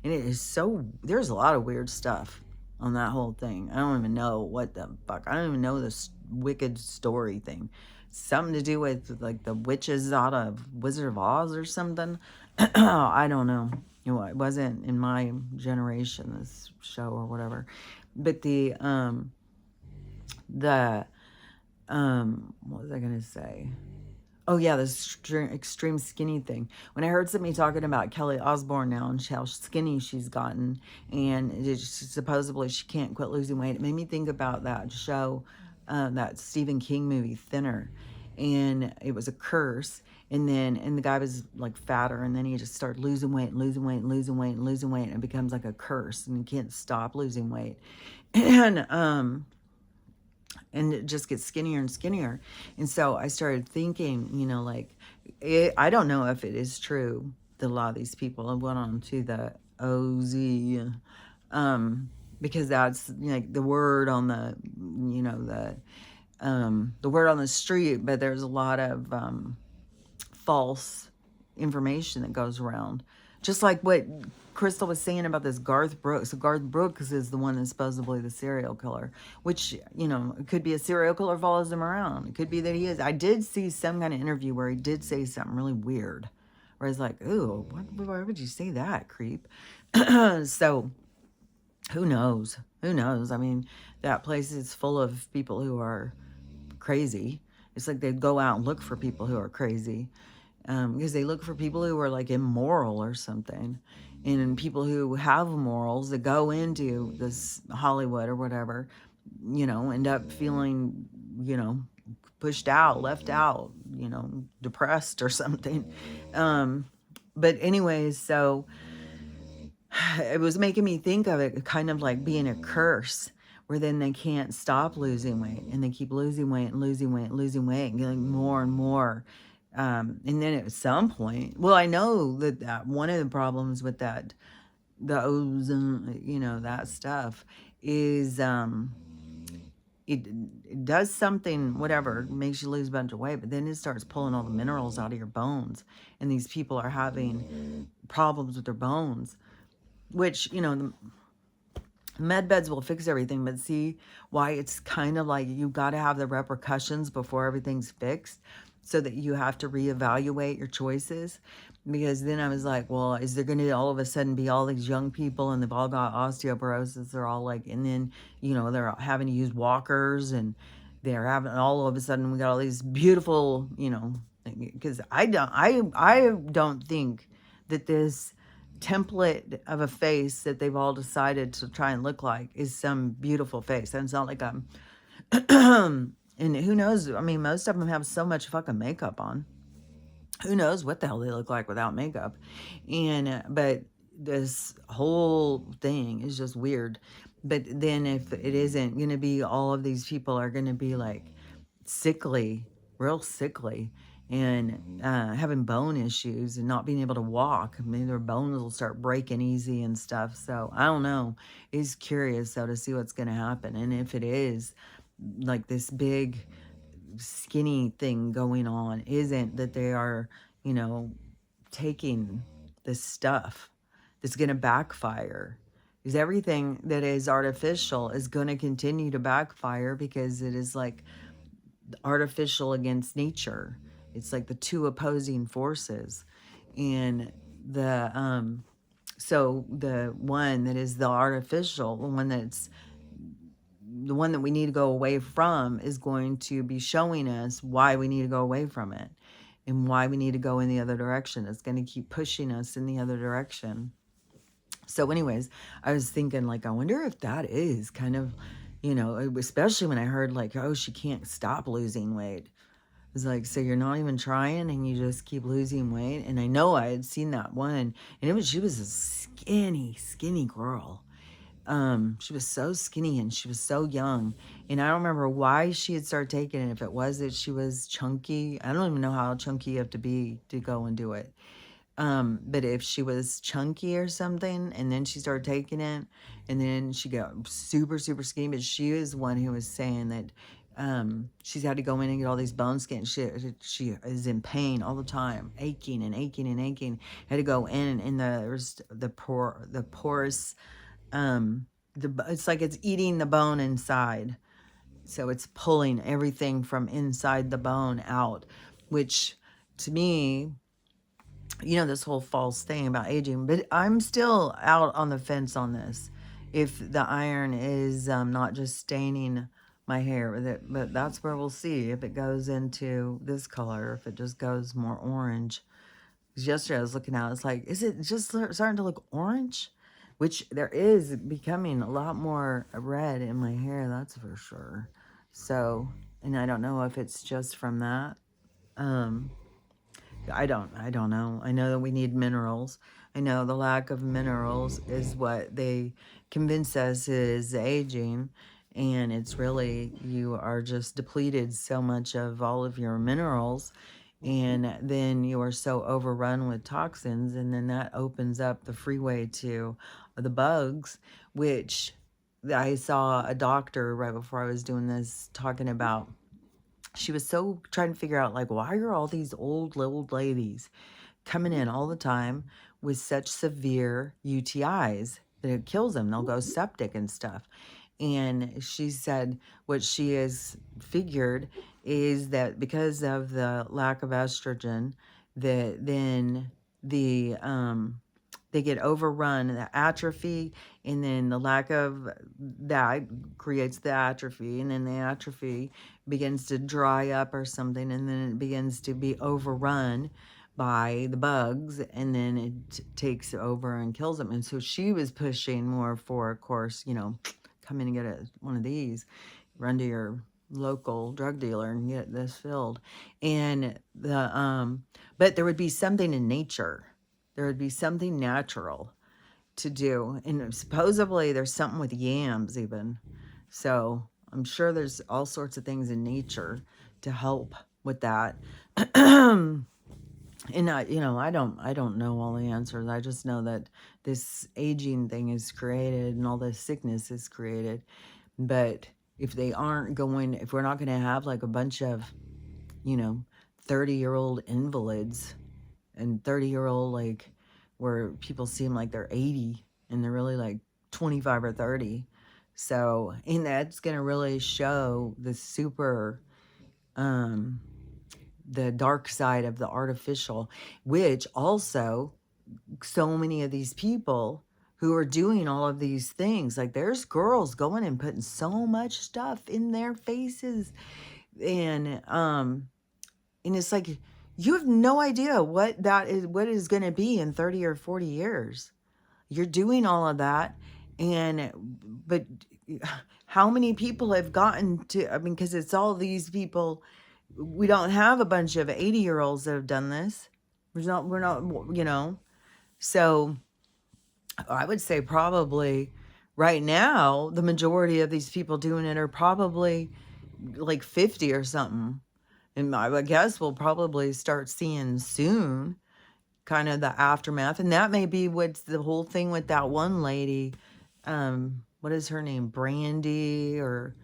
And it is so, there's a lot of weird stuff on that whole thing. I don't even know what the fuck. I don't even know this Wicked story thing. Something to do with like the witches out of Wizard of Oz or something. I don't know. You know, it wasn't in my generation, this show or whatever. But what was I gonna say? Oh yeah, this extreme skinny thing. When I heard somebody talking about Kelly Osbourne now and how skinny she's gotten, and supposedly she can't quit losing weight, it made me think about that show, that Stephen King movie, Thinner, and it was a curse. And the guy was like fatter, and then he just started losing weight and losing weight and losing weight and losing weight, and it becomes like a curse, and he can't stop losing weight, and it just gets skinnier and skinnier. And so I started thinking, you know, like, I don't know if it is true that a lot of these people have went on to the OZ, because that's, you know, like the word on the, you know, the word on the street, but there's a lot of false information that goes around. Just like what Crystal was saying about this Garth Brooks. So Garth Brooks is the one that's supposedly the serial killer, which, you know, it could be a serial killer follows him around. It could be that he is. I did see some kind of interview where he did say something really weird, where he's like, ooh, why would you say that, creep? So who knows? Who knows? I mean, that place is full of people who are crazy. It's like they go out and look for people who are crazy, because they look for people who are like immoral or something. And people who have morals that go into this Hollywood or whatever, you know, end up feeling, you know, pushed out, left out, you know, depressed or something. But anyways, so it was making me think of it kind of like being a curse, where then they can't stop losing weight, and they keep losing weight and losing weight and losing weight and getting more and more. And then at some point, well, I know that one of the problems with that, the ozone, you know, that stuff is, it does something, whatever, makes you lose a bunch of weight, but then it starts pulling all the minerals out of your bones. And these people are having problems with their bones, which, you know, the med beds will fix everything, but see why it's kind of like you got to have the repercussions before everything's fixed, so that you have to reevaluate your choices. Because then I was like, well, is there going to all of a sudden be all these young people and they've all got osteoporosis? They're all like, and then, you know, they're having to use walkers, and they're having, all of a sudden we got all these beautiful, you know, because I don't think that this template of a face that they've all decided to try and look like is some beautiful face. And it's not like I'm, and who knows? I mean, most of them have so much fucking makeup on. Who knows what the hell they look like without makeup? And, but this whole thing is just weird. But then if it isn't going to be, all of these people are going to be like sickly, real sickly, and having bone issues and not being able to walk. I mean, their bones will start breaking easy and stuff. So I don't know. It's curious though to see what's going to happen. And if it is like this big skinny thing going on, isn't that they are, you know, taking this stuff that's going to backfire. Because everything that is artificial is going to continue to backfire, because it is like artificial against nature. It's like the two opposing forces. And so the one that is the artificial, the one that's the one that we need to go away from, is going to be showing us why we need to go away from it and why we need to go in the other direction. It's going to keep pushing us in the other direction. So anyways, I was thinking, like, I wonder if that is kind of, you know, especially when I heard like, oh, she can't stop losing weight. It's like, so you're not even trying and you just keep losing weight. And I know I had seen that one, and she was a skinny, skinny girl. She was so skinny and she was so young. And I don't remember why she had started taking it. If it was that she was chunky, I don't even know how chunky you have to be to go and do it. But if she was chunky or something, and then she started taking it, and then she got super, super skinny, but she was one who was saying that she's had to go in and get all these bone scans. She is in pain all the time, aching and aching and aching. Had to go in, and the porous, it's like it's eating the bone inside. So it's pulling everything from inside the bone out, which to me, this whole false thing about aging, but I'm still out on the fence on this. If the iron is not just staining my hair with it, but that's where we'll see if it goes into this color, if it just goes more orange. Because yesterday I was looking at it, it's like, is it just starting to look orange? Which there is becoming a lot more red in my hair, that's for sure. So, and I don't know if it's just from that. I don't know. I know that we need minerals. I know the lack of minerals is what they convince us is aging. And it's really, you are just depleted so much of all of your minerals. And then you are so overrun with toxins. And then that opens up the freeway to the bugs, which I saw a doctor right before I was doing this talking about. She was so trying to figure out, like, why are all these old ladies coming in all the time with such severe UTIs that it kills them? They'll go septic and stuff. And she said what she has figured is that because of the lack of estrogen, that then they get overrun, the atrophy, and then the lack of that creates the atrophy, and then the atrophy begins to dry up or something, and then it begins to be overrun by the bugs, and then it takes over and kills them. And so she was pushing more for, of course, come in and get one of these, run to your local drug dealer and get this filled. And but there would be something in nature. There would be something natural to do. And supposedly there's something with yams even. So I'm sure there's all sorts of things in nature to help with that. And I don't know all the answers. I just know that this aging thing is created and all this sickness is created. But if we're not going to have like a bunch of, 30-year-old invalids and 30-year-old, like, where people seem like they're 80 and they're really like 25 or 30. So, and that's going to really show the the dark side of the artificial, which also so many of these people who are doing all of these things, like there's girls going and putting so much stuff in their faces, and it's like, you have no idea what is going to be in 30 or 40 years. You're doing all of that, but how many people have gotten to, I mean, because it's all these people. We don't have a bunch of 80-year-olds that have done this. We're not, so I would say probably right now, the majority of these people doing it are probably like 50 or something. And I guess we'll probably start seeing soon kind of the aftermath. And that may be what's the whole thing with that one lady. What is her name? Brandy or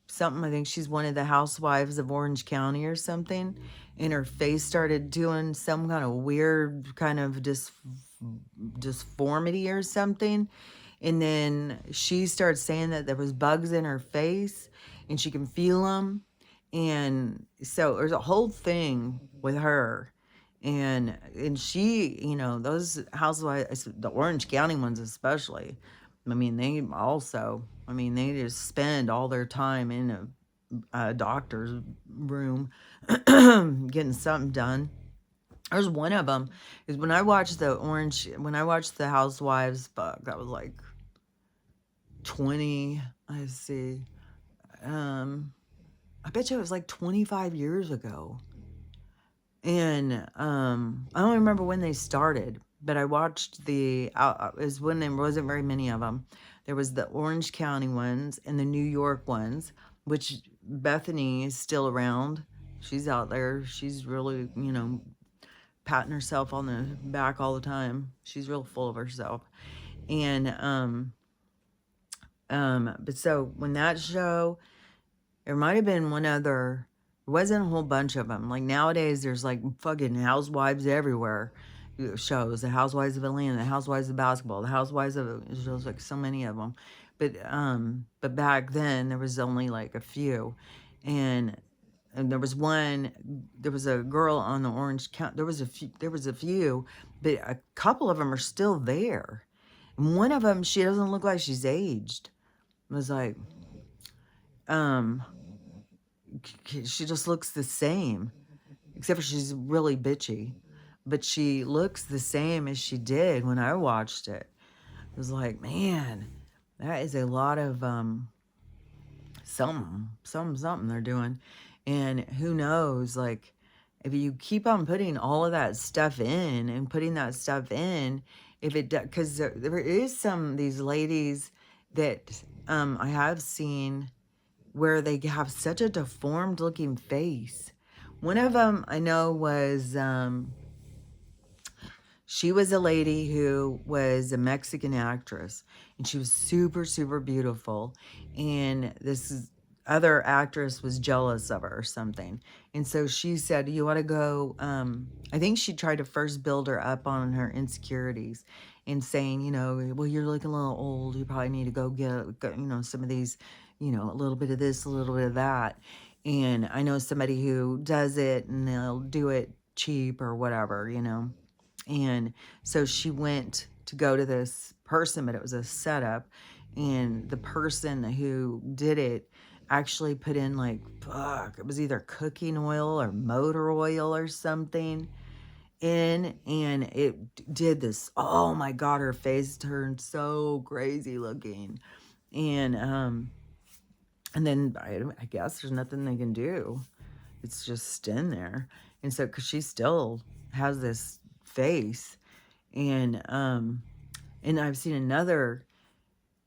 something. I think she's one of the housewives of Orange County or something. And her face started doing some kind of weird kind of disformity or something. And then she started saying that there was bugs in her face and she can feel them. And so there's a whole thing with her. And she, those housewives, the Orange County ones especially, I mean, they just spend all their time in a doctor's room getting something done. There's one of them is when I watched the Housewives, that was like 20, I see. I bet you it was like 25 years ago. And I don't remember when they started, but I watched is when there wasn't very many of them. There was the Orange County ones and the New York ones, which Bethany is still around. She's out there. She's really, patting herself on the back all the time. She's real full of herself. And but so when that show, there might have been one other. There wasn't a whole bunch of them. Like nowadays, there's like fucking housewives everywhere. Shows, the Housewives of Atlanta, the Housewives of Basketball, the Housewives of, there's like so many of them. But back then there was only like a few, and there was one. There was a girl on the Orange County. There was a few. There was a few, but a couple of them are still there. And one of them, she doesn't look like she's aged. It was like, um, she just looks the same, except for she's really bitchy. But she looks the same as she did when I watched it. It was like, man, that is a lot of something they're doing. And who knows, like, if you keep on putting all of that stuff in and putting that stuff in, if it does, because there is some, these ladies that I have seen where they have such a deformed looking face. One of them I know was, she was a lady who was a Mexican actress, and she was super, super beautiful. And this other actress was jealous of her or something. And so she said, you want to go, I think she tried to first build her up on her insecurities and saying, well, you're looking a little old. You probably need to go get, some of these, a little bit of this, a little bit of that. And I know somebody who does it and they'll do it cheap or whatever. And so she went to go to this person, but it was a setup. And the person who did it actually put in it was either cooking oil or motor oil or something in. And it did this. Oh my God, her face turned so crazy looking. And then I guess there's nothing they can do. It's just in there. And so, because she still has this face. And I've seen another,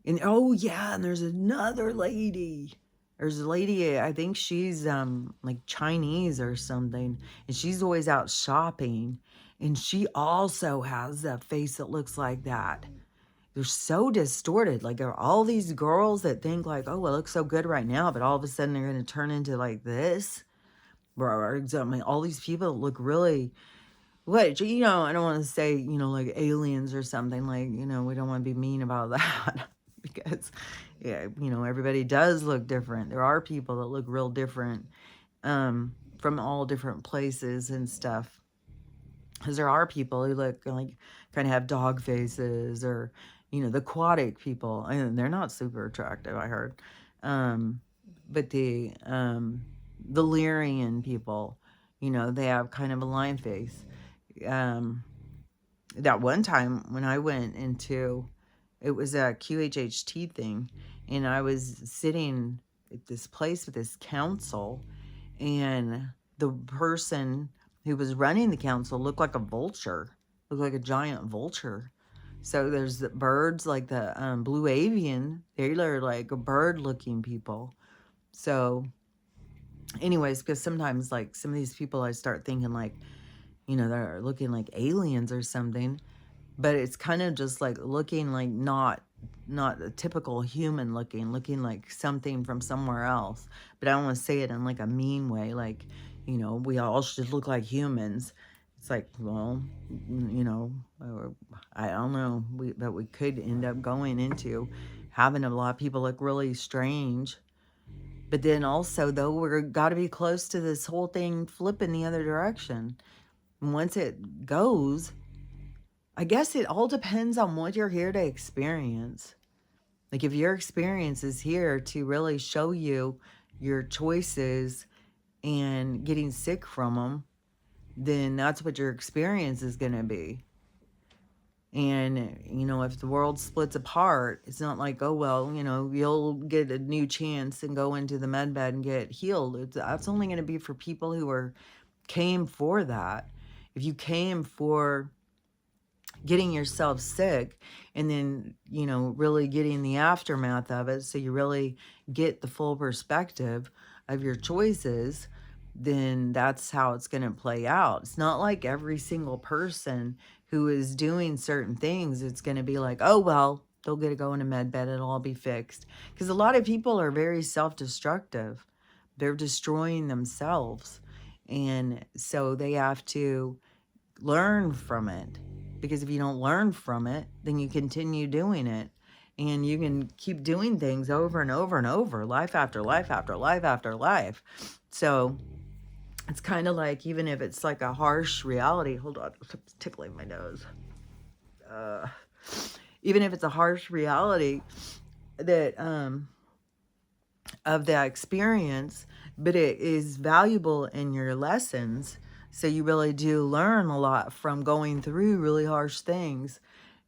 and oh yeah, and there's another lady. There's a lady, I think she's like Chinese or something, and she's always out shopping, and she also has a face that looks like that. They're so distorted. Like, there are all these girls that think like, oh, it looks so good right now, but all of a sudden they're going to turn into like this. I mean, all these people look really, I don't want to say, like aliens or something, like, we don't want to be mean about that because, yeah, everybody does look different. There are people that look real different from all different places and stuff. Because there are people who look like kind of have dog faces, or, the aquatic people, and they're not super attractive, I heard. But the Lyrian people, they have kind of a lion face. That one time when I went into, it was a QHHT thing, and I was sitting at this place with this council, and the person who was running the council looked like a vulture, looked like a giant vulture. So there's the birds, like the blue avian, they're like a bird looking people. So anyways, because sometimes like some of these people, I start thinking like, they're looking like aliens or something, but it's kind of just like looking like not a typical human looking like something from somewhere else. But I don't want to say it in like a mean way, like, we all should look like humans. It's like, well, I don't know, but we could end up going into having a lot of people look really strange. But then also, though, we're got to be close to this whole thing flipping the other direction. And once it goes, I guess it all depends on what you're here to experience. Like, if your experience is here to really show you your choices and getting sick from them, then that's what your experience is going to be. And, if the world splits apart, it's not like, oh, well, you'll get a new chance and go into the med bed and get healed. That's only going to be for people who came for that. If you came for getting yourself sick and then, really getting the aftermath of it, so you really get the full perspective of your choices, then that's how it's going to play out. It's not like every single person who is doing certain things, it's going to be like, oh, well, they'll get to go in a med bed, it'll all be fixed. Because a lot of people are very self-destructive. They're destroying themselves. And so they have to learn from it. Because if you don't learn from it, then you continue doing it. And you can keep doing things over and over and over, life after life after life after life. So it's kind of like, even if it's like a harsh reality, hold on, it's tickling my nose. Even if it's a harsh reality that, of that experience, but it is valuable in your lessons. So you really do learn a lot from going through really harsh things.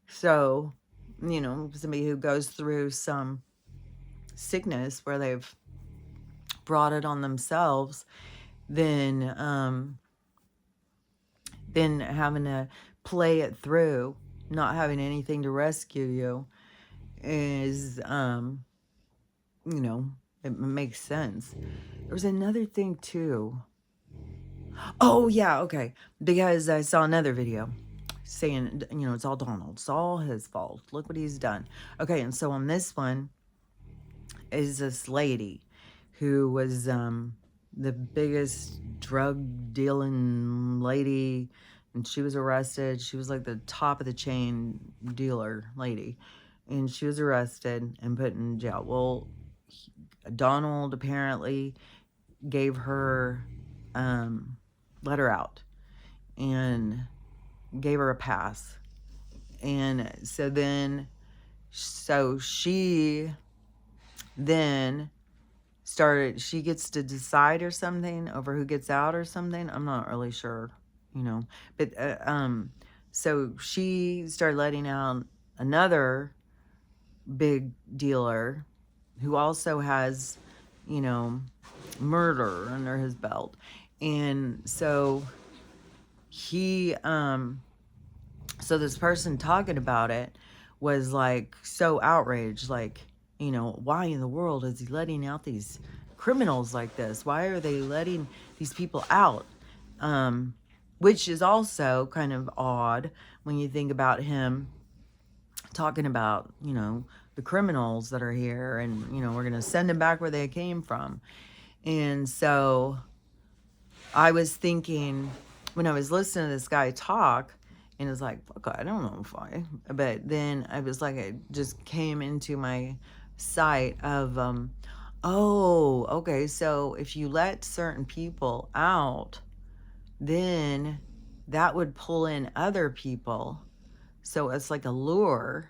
So, somebody who goes through some sickness where they've brought it on themselves, then having to play it through, not having anything to rescue you, is, it makes sense. There was another thing too. Oh yeah, okay. Because I saw another video saying, it's all Donald. It's all his fault. Look what he's done. Okay, and so on this one is this lady who was the biggest drug dealing lady, and she was arrested. She was like the top of the chain dealer lady, and she was arrested and put in jail. Well, Donald apparently gave her, let her out and gave her a pass. And so she then she gets to decide or something over who gets out or something. I'm not really sure, but, so she started letting out another big dealer who also has, murder under his belt. And so so this person talking about it was like so outraged, like, why in the world is he letting out these criminals like this? Why are they letting these people out? Which is also kind of odd when you think about him talking about, the criminals that are here, and, we're going to send them back where they came from. And so I was thinking, when I was listening to this guy talk, and it's like, fuck, I don't know why. But then I was like, it just came into my sight of, oh, okay, so if you let certain people out, then that would pull in other people. So it's like a lure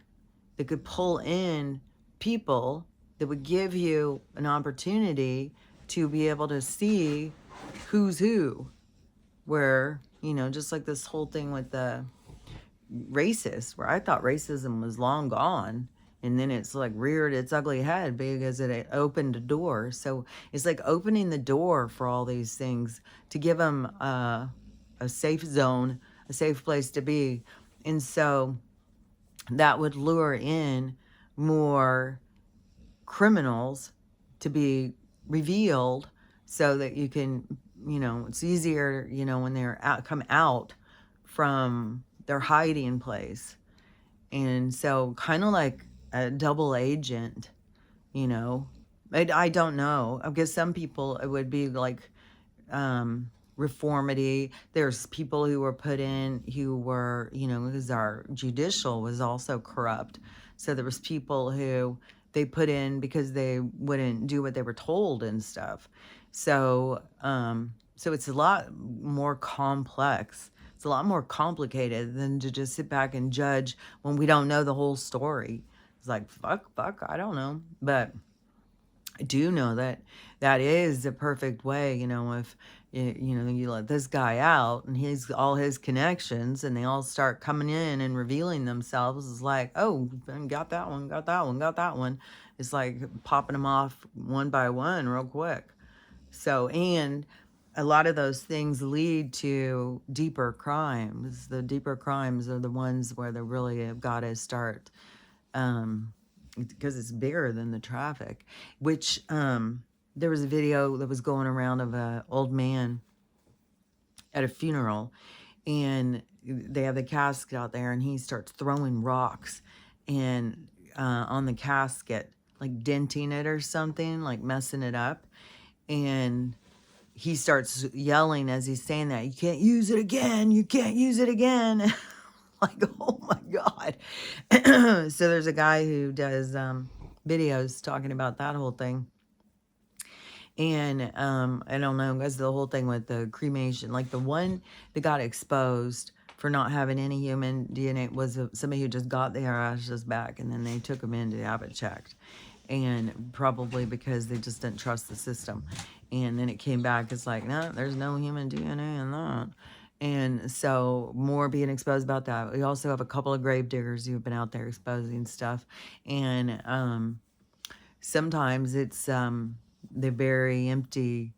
that could pull in people that would give you an opportunity to be able to see who's who. Where, just like this whole thing with the racist, where I thought racism was long gone, and then it's like reared its ugly head because it opened a door. So it's like opening the door for all these things to give them a safe zone, a safe place to be. And so that would lure in more criminals to be revealed, so that you can, it's easier, when they're come out from their hiding place. And so kind of like a double agent, I don't know. I guess some people, it would be like, reformity. There's people who were put in who were, because our judicial was also corrupt. So there was people who they put in because they wouldn't do what they were told and stuff. So, so it's a lot more complex. It's a lot more complicated than to just sit back and judge when we don't know the whole story. It's like, fuck, I don't know. But I do know that that is the perfect way, if, you let this guy out and all his connections, and they all start coming in and revealing themselves. It's like, oh, got that one, got that one, got that one. It's like popping them off one by one real quick. So, and a lot of those things lead to deeper crimes. The deeper crimes are the ones where they really have got to start, because it's bigger than the traffic. Which there was a video that was going around of an old man at a funeral, and they have the casket out there, and he starts throwing rocks and on the casket, like denting it or something, like messing it up. And he starts yelling as he's saying that, "You can't use it again. You can't use it again." Like, oh my God. So there's a guy who does videos talking about that whole thing. And I don't know, because the whole thing with the cremation, like the one that got exposed for not having any human DNA was somebody who just got their ashes back, and then they took them in to have it checked. And probably because they just didn't trust the system. And then it came back, it's like, no, there's no human DNA in that. And so more being exposed about that. We also have a couple of grave diggers who've been out there exposing stuff. And sometimes it's they bury empty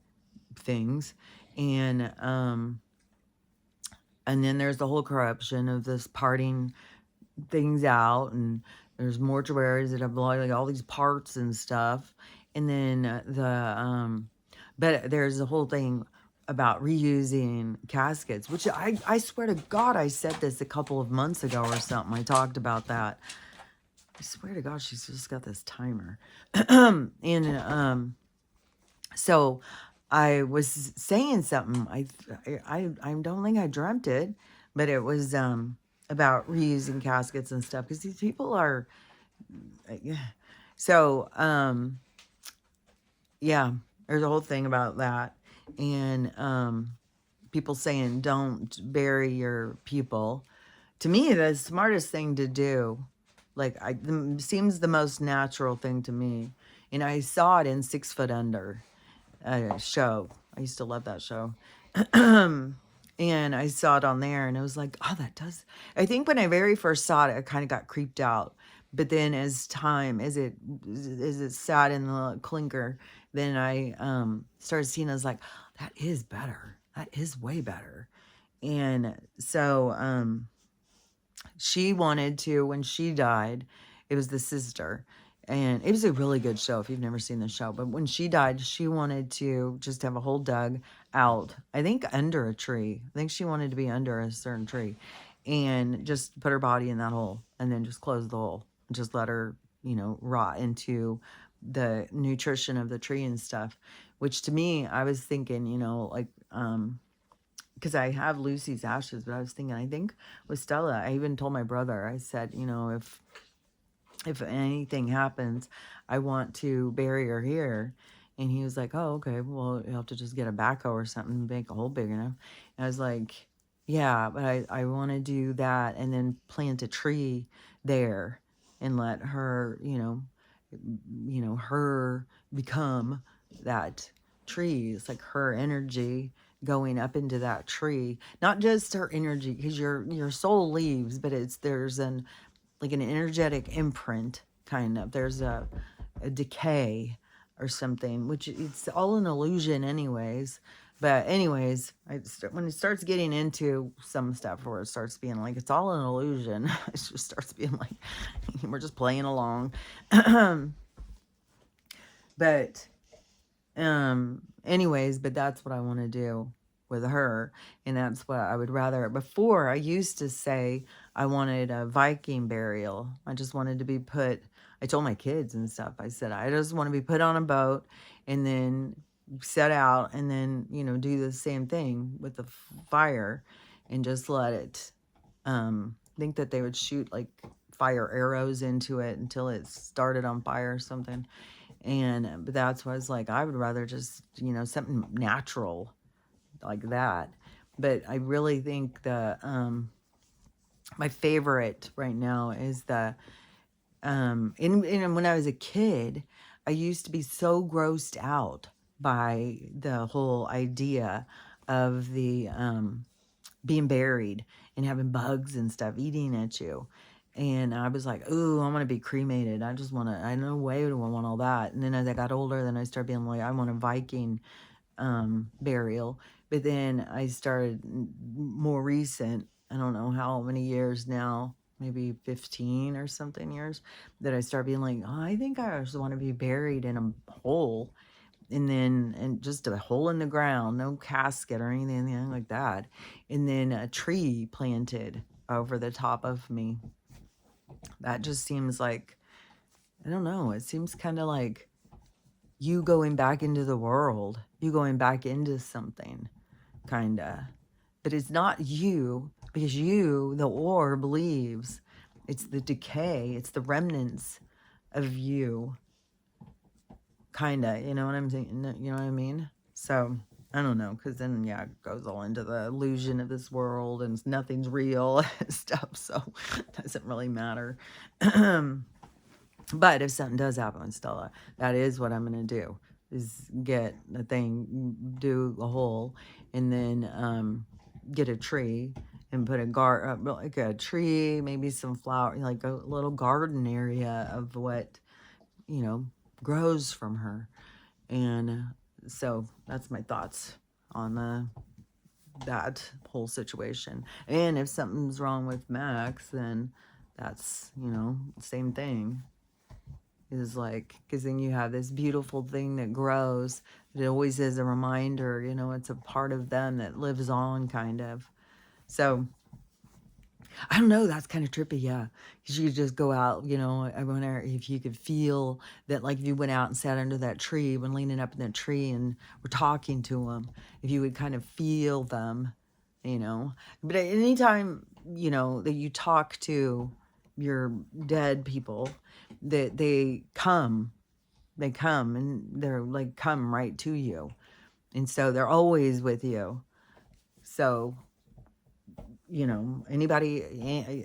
things. And then there's the whole corruption of this parting things out, and there's mortuaries that have like all these parts and stuff. And then but there's the whole thing about reusing caskets, which I swear to God, I said this a couple of months ago or something. I talked about that. I swear to God, she's just got this timer. And so I was saying something. I don't think I dreamt it, but it was about reusing caskets and stuff, because these people are, yeah. So yeah, there's a whole thing about that. And people saying don't bury your people. To me, the smartest thing to do, like, seems the most natural thing to me. And I saw it in 6 Foot Under show. I used to love that show. And I saw it on there, and it was like, oh, that does. I think when I very first saw it, I kind of got creeped out. But then as it sat in the clinker, then I started seeing, I was like, that is better. That is way better. And so she wanted to, when she died, it was the sister. And it was a really good show if you've never seen the show. But when she died, she wanted to just have a hole dug out, I think under a tree. I think she wanted to be under a certain tree. And just put her body in that hole. And then just close the hole. And just let her, rot into the nutrition of the tree and stuff. Which to me, I was thinking, like, because I have Lucy's ashes, but I was thinking, I think with Stella, I even told my brother, I said, if anything happens, I want to bury her here. And he was like, oh, okay, well, you'll have to just get a backhoe or something and make a hole big enough. And I was like, yeah, but I want to do that and then plant a tree there and let her, her become that tree. It's like her energy going up into that tree, not just her energy, because your soul leaves, but there's an energetic imprint, kind of. There's a decay or something, which it's all an illusion anyways. But anyways, when it starts getting into some stuff where it starts being like it's all an illusion, it just starts being like we're just playing along. But anyways, but that's what I want to do with her, and that's what I would rather. Before, I used to say I wanted a Viking burial. I just wanted to be put, I told my kids and stuff, I said I just want to be put on a boat and then set out and then do the same thing with the fire and just let it think that they would shoot like fire arrows into it until it started on fire or something. But that's why I was like, I would rather just something natural like that. But I really think my favorite right now is the and when I was a kid, I used to be so grossed out by the whole idea of the being buried and having bugs and stuff eating at you. And I was like, ooh, I want to be cremated. I no way do I want all that. And then as I got older, then I started being like, I want a Viking burial. But then I started more recent, I don't know how many years now, maybe 15 or something years, that I started being like, oh, I think I just want to be buried in a hole. And just a hole in the ground, no casket or anything like that. And then a tree planted over the top of me. That just seems like, I don't know, it seems kind of like you going back into the world, you going back into something, kind of. But it's not you, because you, the orb, leaves. It's the decay, it's the remnants of you, kind of, you know what I'm saying? You know what I mean? So, I don't know, because then, yeah, it goes all into the illusion of this world, and nothing's real and stuff, so it doesn't really matter. But if something does happen with Stella, that is what I'm going to do, is get the thing, do a hole, and then get a tree and put like a tree, maybe some flower, like a little garden area of what, you know, grows from her. And so that's my thoughts on that whole situation. And if something's wrong with Max, then that's, you know, same thing. Is like, because then you have this beautiful thing that grows. It always is a reminder, you know, it's a part of them that lives on, kind of. So, I don't know, that's kind of trippy, yeah. Because you could just go out, you know, I wonder if you could feel that, like, if you went out and sat under that tree, when leaning up in that tree and were talking to them, if you would kind of feel them, you know. But anytime, you know, that you talk to your dead people, that they come and they're like, come right to you. And so they're always with you. So, you know, anybody,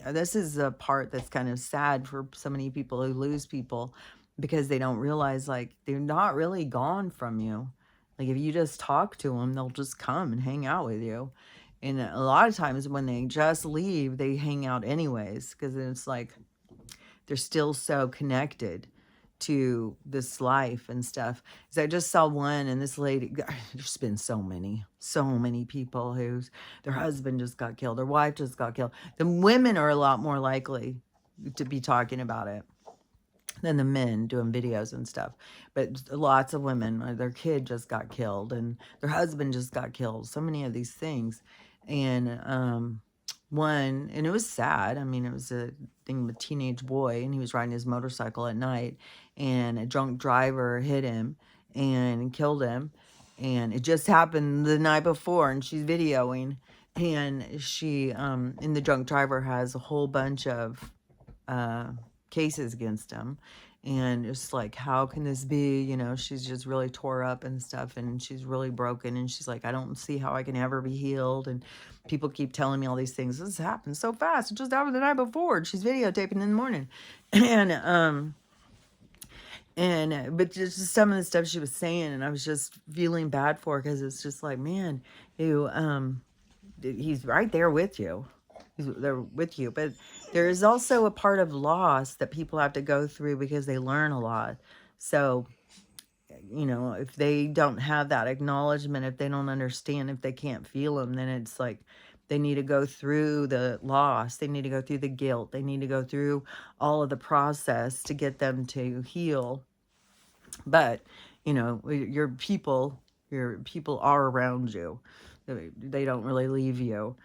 this is a part that's kind of sad for so many people who lose people, because they don't realize, like, they're not really gone from you. Like, if you just talk to them, they'll just come and hang out with you. And a lot of times when they just leave, they hang out anyways, because it's like they're still so connected to this life and stuff. So I just saw one, and this lady, there's been so many people whose their husband just got killed, their wife just got killed. The women are a lot more likely to be talking about it than the men doing videos and stuff. But lots of women, their kid just got killed and their husband just got killed. So many of these things. And one, and it was sad. I mean, it was a thing with a teenage boy, and he was riding his motorcycle at night, and a drunk driver hit him and killed him. And it just happened the night before, and she's videoing, and she, and the drunk driver has a whole bunch of cases against him. And it's like, how can this be? You know, she's just really tore up and stuff, and she's really broken, and she's like, I don't see how I can ever be healed. And people keep telling me all these things. This happened so fast. It just happened the night before. And she's videotaping in the morning. But just some of the stuff she was saying, and I was just feeling bad for her, because it's just like, man, he's right there with you. They're with you. But there is also a part of loss that people have to go through, because they learn a lot. So, you know, if they don't have that acknowledgement, if they don't understand, if they can't feel them, then it's like they need to go through the loss. They need to go through the guilt. They need to go through all of the process to get them to heal. But, you know, your people are around you. They don't really leave you.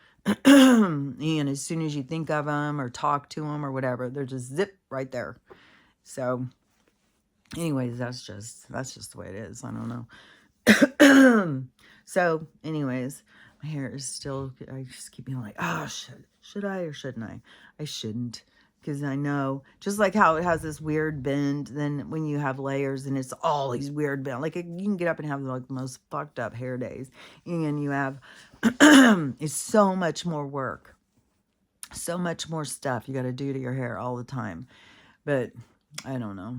And as soon as you think of them or talk to them or whatever, they're just zip right there. So anyways, that's just the way it is. I don't know. So anyways, my hair is still, I just keep being like, oh, should I or shouldn't I? I shouldn't, because I know, just like how it has this weird bend, then when you have layers and it's all these weird bend, like you can get up and have like the most fucked up hair days, and you have it's so much more work, so much more stuff you got to do to your hair all the time. But I don't know,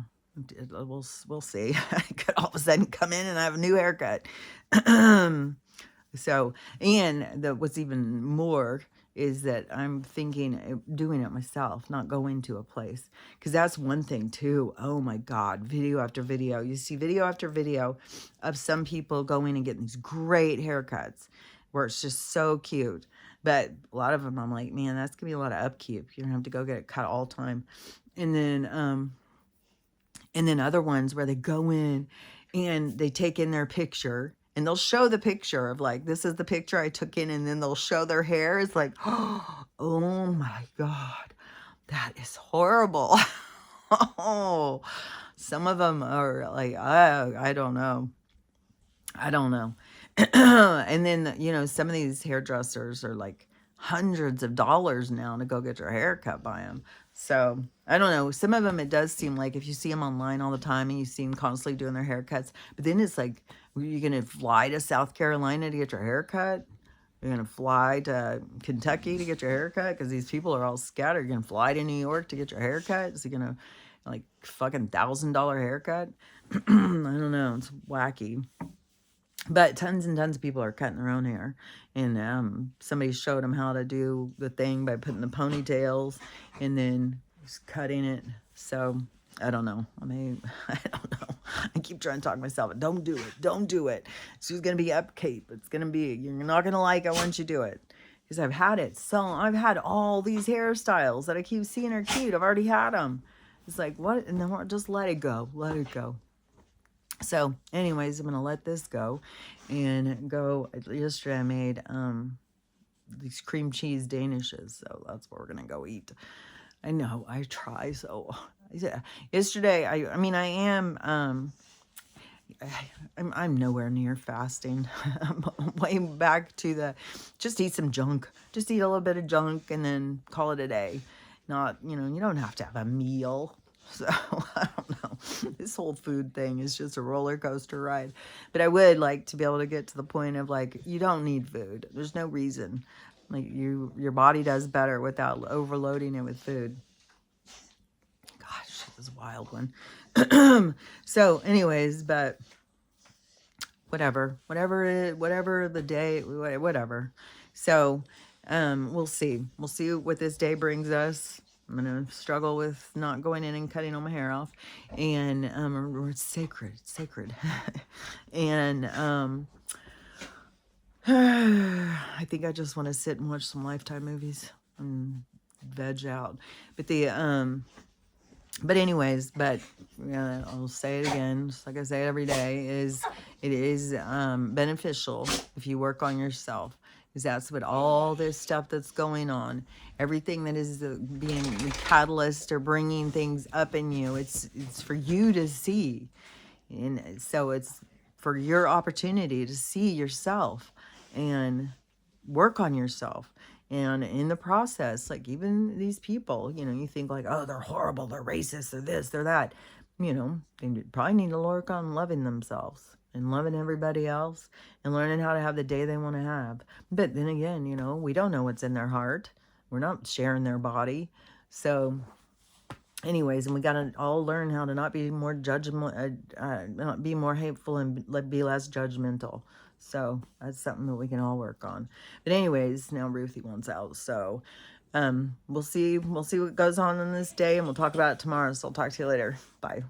we'll see. I could all of a sudden come in and I have a new haircut. So, and what's even more is that I'm thinking of doing it myself, not going to a place. Because that's one thing too. Oh my God, video after video. You see video after video of some people going and getting these great haircuts where it's just so cute. But a lot of them, I'm like, man, that's gonna be a lot of upkeep. You're gonna have to go get it cut all the time. And then other ones where they go in and they take in their picture and they'll show the picture of like, this is the picture I took in, and then they'll show their hair. It's like, oh my God, that is horrible. Oh, some of them are like, I don't know. I don't know. And then, you know, some of these hairdressers are like hundreds of dollars now to go get your hair cut by them. So I don't know. Some of them, it does seem like if you see them online all the time and you see them constantly doing their haircuts, but then it's like, you're going to fly to South Carolina to get your hair cut. You're going to fly to Kentucky to get your hair cut because these people are all scattered. You're going to fly to New York to get your hair cut. Is he going to like fucking $1,000 haircut? I don't know. It's wacky. But tons and tons of people are cutting their own hair. And somebody showed them how to do the thing by putting the ponytails and then just cutting it. So, I don't know. I mean, I don't know. I keep trying to talk myself. Don't do it. Don't do it. It's just going to be upkeep. It's going to be, you're not going to like it once you do it. Because I've had it. So, I've had all these hairstyles that I keep seeing are cute. I've already had them. It's like, what? And then just let it go. Let it go. So, anyways, I'm going to let this go and go. Yesterday I made these cream cheese danishes. So, that's what we're going to go eat. I know, I try. So, yeah. Yesterday, I mean, I am, I'm nowhere near fasting. I'm way back to the, just eat some junk. Just eat a little bit of junk and then call it a day. Not, you know, you don't have to have a meal. So, I don't know. This whole food thing is just a roller coaster ride. But I would like to be able to get to the point of like, you don't need food. There's no reason. Like your body does better without overloading it with food. Gosh, this is a wild one. So anyways, but whatever the day, whatever. So, we'll see. We'll see what this day brings us. I'm going to struggle with not going in and cutting all my hair off. And, it's sacred. It's sacred. And, I think I just want to sit and watch some Lifetime movies and veg out. But yeah, I'll say it again, just like I say it every day, it is beneficial if you work on yourself. Because that's what all this stuff that's going on, everything that is being the catalyst or bringing things up in you, it's for you to see. And so it's for your opportunity to see yourself and work on yourself. And in the process, like even these people, you know, you think like, oh, they're horrible, they're racist, they're this, they're that. You know, they probably need to work on loving themselves and loving everybody else and learning how to have the day they want to have. But then again, you know, we don't know what's in their heart. We're not sharing their body. So anyways, and we got to all learn how to not be more not be more hateful and be less judgmental. So that's something that we can all work on. But anyways, now Ruthie wants out. So we'll see what goes on in this day, and we'll talk about it tomorrow. So I'll talk to you later. Bye.